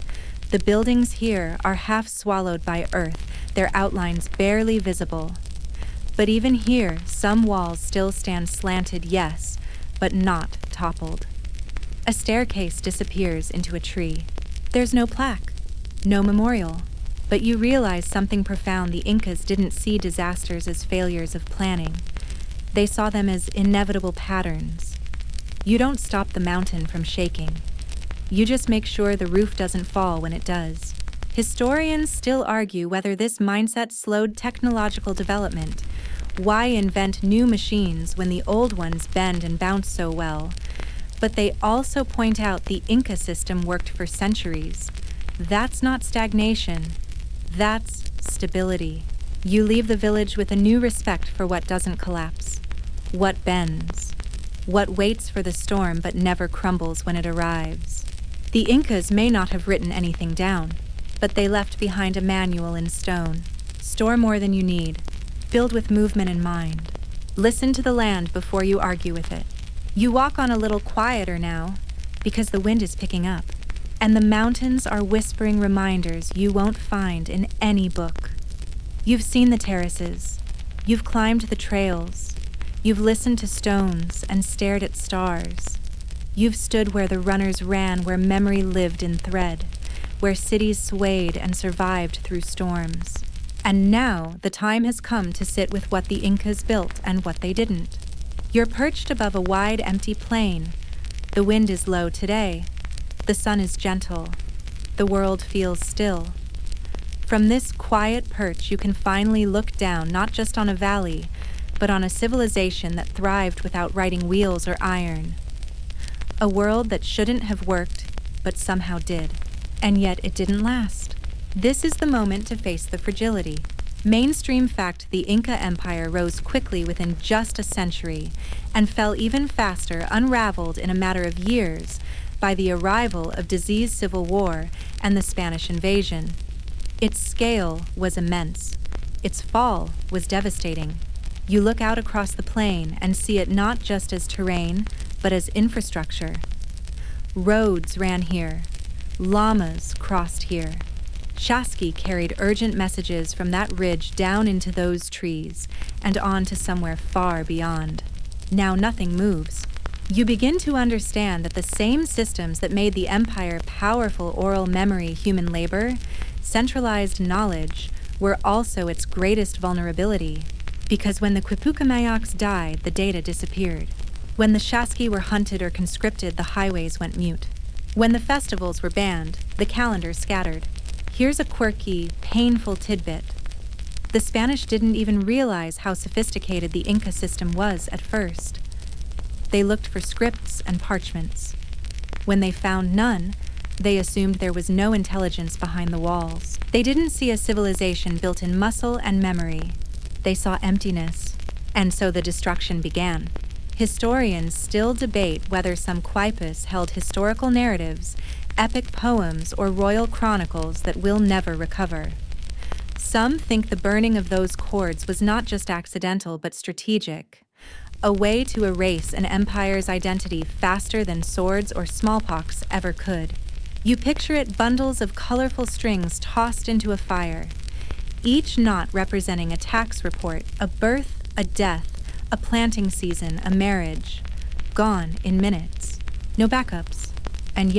The buildings here are half swallowed by earth, their outlines barely visible. But even here, some walls still stand slanted, yes, but not toppled. A staircase disappears into a tree. There's no plaque, no memorial, but you realize something profound. The Incas didn't see disasters as failures of planning. They saw them as inevitable patterns. You don't stop the mountain from shaking. You just make sure the roof doesn't fall when it does. Historians still argue whether this mindset slowed technological development. Why invent new machines when the old ones bend and bounce so well? But they also point out the Inca system worked for centuries. That's not stagnation. That's stability. You leave the village with a new respect for what doesn't collapse, what bends, what waits for the storm but never crumbles when it arrives. The Incas may not have written anything down, but they left behind a manual in stone. Store more than you need. Build with movement in mind. Listen to the land before you argue with it. You walk on a little quieter now, because the wind is picking up, and the mountains are whispering reminders you won't find in any book. You've seen the terraces. You've climbed the trails. You've listened to stones and stared at stars. You've stood where the runners ran, where memory lived in thread, where cities swayed and survived through storms. And now the time has come to sit with what the Incas built and what they didn't. You're perched above a wide, empty plain. The wind is low today. The sun is gentle. The world feels still. From this quiet perch, you can finally look down not just on a valley, but on a civilization that thrived without riding wheels or iron. A world that shouldn't have worked, but somehow did. And yet it didn't last. This is the moment to face the fragility. Mainstream fact: the Inca Empire rose quickly within just a century and fell even faster, unraveled in a matter of years by the arrival of disease, civil war, and the Spanish invasion. Its scale was immense. Its fall was devastating. You look out across the plain and see it not just as terrain, but as infrastructure. Roads ran here. Llamas crossed here. Chasqui carried urgent messages from that ridge down into those trees and on to somewhere far beyond. Now nothing moves. You begin to understand that the same systems that made the empire powerful: oral memory, human labor, centralized knowledge, were also its greatest vulnerability. Because when the Quipucamayaks died, the data disappeared. When the Chasqui were hunted or conscripted, the highways went mute. When the festivals were banned, the calendar scattered. Here's a quirky, painful tidbit. The Spanish didn't even realize how sophisticated the Inca system was at first. They looked for scripts and parchments. When they found none, they assumed there was no intelligence behind the walls. They didn't see a civilization built in muscle and memory. They saw emptiness, and so the destruction began. Historians still debate whether some Quipus held historical narratives, epic poems, or royal chronicles that we'll never recover. Some think the burning of those cords was not just accidental but strategic, a way to erase an empire's identity faster than swords or smallpox ever could. You picture it: bundles of colorful strings tossed into a fire, each knot representing a tax report, a birth, a death, a planting season, a marriage, gone in minutes. No backups. And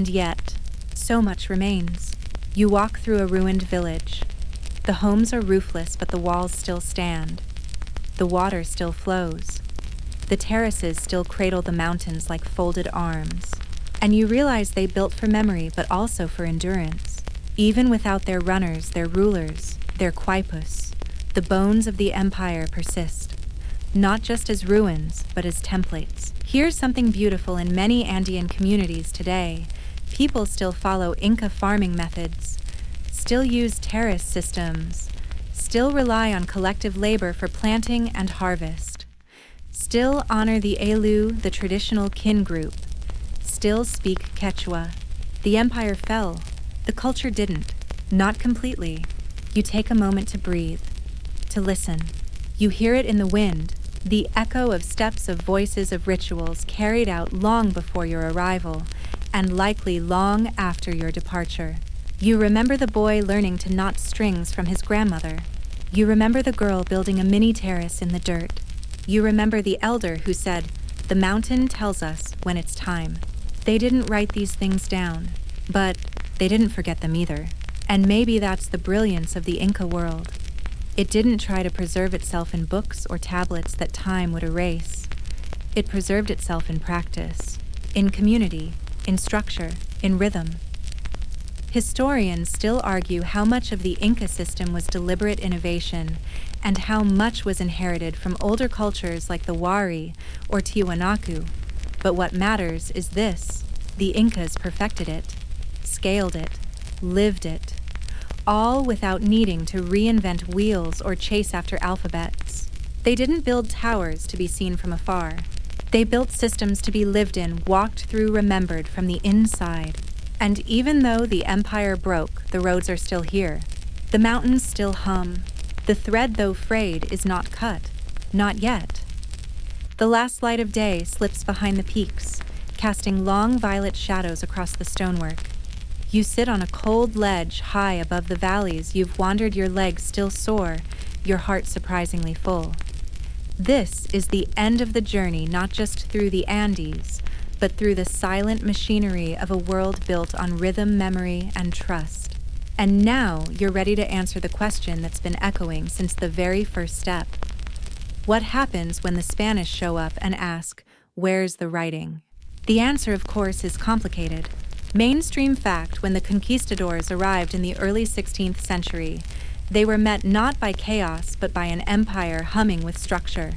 yet, so much remains. You walk through a ruined village. The homes are roofless, but the walls still stand. The water still flows. The terraces still cradle the mountains like folded arms. And you realize they built for memory, but also for endurance. Even without their runners, their rulers, their quipus, the bones of the empire persist. Not just as ruins, but as templates. Here's something beautiful: in many Andean communities today, people still follow Inca farming methods, still use terrace systems, still rely on collective labor for planting and harvest, still honor the Elu, the traditional kin group, still speak Quechua. The empire fell. The culture didn't. Not completely. You take a moment to breathe, to listen. You hear it in the wind, the echo of steps, of voices, of rituals carried out long before your arrival, and likely long after your departure. You remember the boy learning to knot strings from his grandmother. You remember the girl building a mini terrace in the dirt. You remember the elder who said, "The mountain tells us when it's time." They didn't write these things down, but they didn't forget them either. And maybe that's the brilliance of the Inca world. It didn't try to preserve itself in books or tablets that time would erase. It preserved itself in practice, in community, in structure, in rhythm. Historians still argue how much of the Inca system was deliberate innovation and how much was inherited from older cultures like the Wari or Tiwanaku. But what matters is this: the Incas perfected it, scaled it, lived it, all without needing to reinvent wheels or chase after alphabets. They didn't build towers to be seen from afar. They built systems to be lived in, walked through, remembered from the inside. And even though the empire broke, the roads are still here. The mountains still hum. The thread, though frayed, is not cut. Not yet. The last light of day slips behind the peaks, casting long violet shadows across the stonework. You sit on a cold ledge high above the valleys you've wandered, your legs still sore, your heart surprisingly full. This is the end of the journey, not just through the Andes, but through the silent machinery of a world built on rhythm, memory, and trust. And now you're ready to answer the question that's been echoing since the very first step. What happens when the Spanish show up and ask, "Where's the writing?" The answer, of course, is complicated. Mainstream fact: when the conquistadors arrived in the early 16th century, they were met not by chaos, but by an empire humming with structure.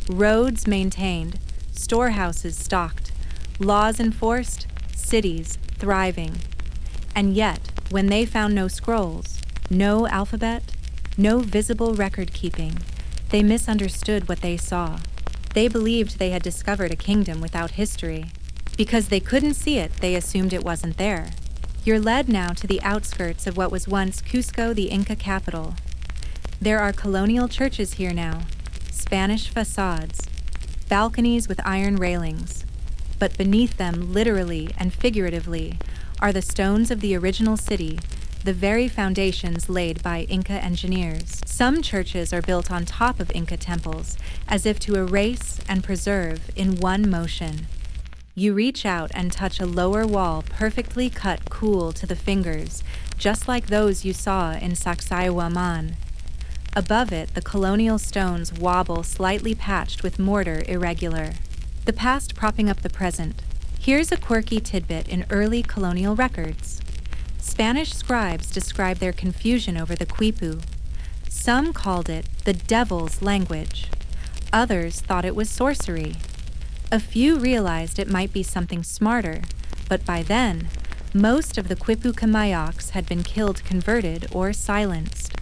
Roads maintained, storehouses stocked, laws enforced, cities thriving. And yet, when they found no scrolls, no alphabet, no visible record-keeping, they misunderstood what they saw. They believed they had discovered a kingdom without history. Because they couldn't see it, they assumed it wasn't there. You're led now to the outskirts of what was once Cusco, the Inca capital. There are colonial churches here now, Spanish facades, balconies with iron railings. But beneath them, literally and figuratively, are the stones of the original city, the very foundations laid by Inca engineers. Some churches are built on top of Inca temples, as if to erase and preserve in one motion. You reach out and touch a lower wall perfectly cut, cool to the fingers, just like those you saw in Sacsayhuaman. Above it, the colonial stones wobble, slightly patched with mortar, irregular. The past propping up the present. Here's a quirky tidbit in early colonial records. Spanish scribes describe their confusion over the Quipu. Some called it the devil's language. Others thought it was sorcery. A few realized it might be something smarter, but by then, most of the Quipuca Mayocs had been killed, converted, or silenced.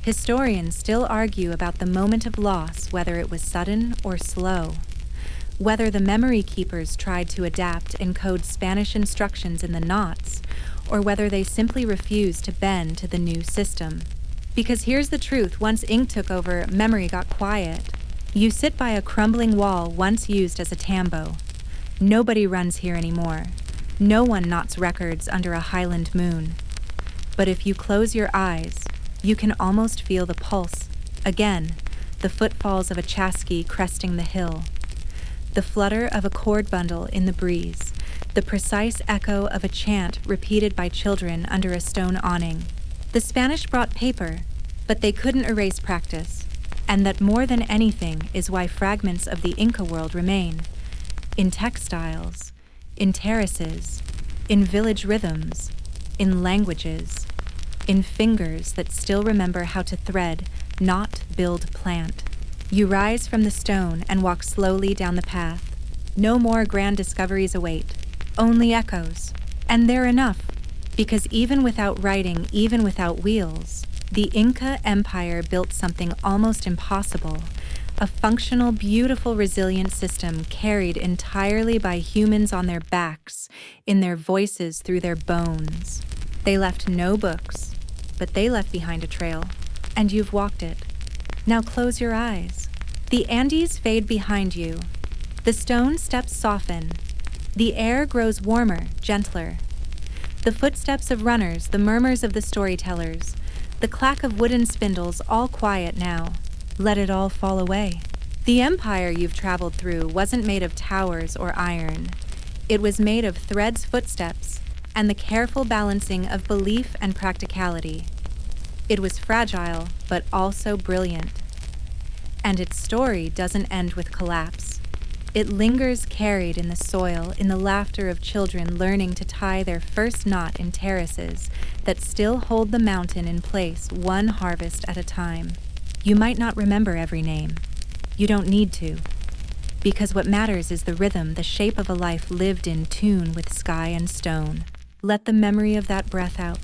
Historians still argue about the moment of loss, whether it was sudden or slow. Whether the memory keepers tried to adapt and code Spanish instructions in the knots, or whether they simply refused to bend to the new system. Because here's the truth: once ink took over, memory got quiet. You sit by a crumbling wall once used as a tambo. Nobody runs here anymore. No one knots records under a highland moon. But if you close your eyes, you can almost feel the pulse. Again, the footfalls of a chasqui cresting the hill. The flutter of a cord bundle in the breeze. The precise echo of a chant repeated by children under a stone awning. The Spanish brought paper, but they couldn't erase practice. And that more than anything is why fragments of the Inca world remain. In textiles, in terraces, in village rhythms, in languages, in fingers that still remember how to thread, not build, plant. You rise from the stone and walk slowly down the path. No more grand discoveries await, only echoes. And they're enough, because even without writing, even without wheels, the Inca Empire built something almost impossible, a functional, beautiful, resilient system carried entirely by humans on their backs, in their voices, through their bones. They left no books, but they left behind a trail, and you've walked it. Now close your eyes. The Andes fade behind you. The stone steps soften. The air grows warmer, gentler. The footsteps of runners, the murmurs of the storytellers, the clack of wooden spindles, all quiet now. Let it all fall away. The empire you've traveled through wasn't made of towers or iron. It was made of threads, footsteps, and the careful balancing of belief and practicality. It was fragile, but also brilliant. And its story doesn't end with collapse. It lingers carried in the soil, in the laughter of children learning to tie their first knot in terraces that still hold the mountain in place one harvest at a time. You might not remember every name. You don't need to. Because what matters is the rhythm, the shape of a life lived in tune with sky and stone. Let the memory of that breath out.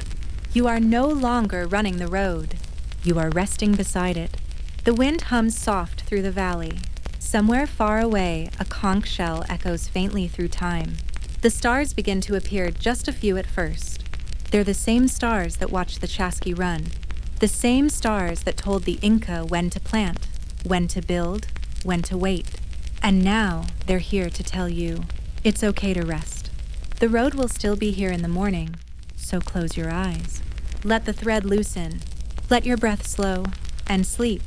You are no longer running the road. You are resting beside it. The wind hums soft through the valley. Somewhere far away, a conch shell echoes faintly through time. The stars begin to appear, just a few at first. They're the same stars that watched the Chasqui run. The same stars that told the Inca when to plant, when to build, when to wait. And now they're here to tell you, it's okay to rest. The road will still be here in the morning, so close your eyes. Let the thread loosen. Let your breath slow, and sleep.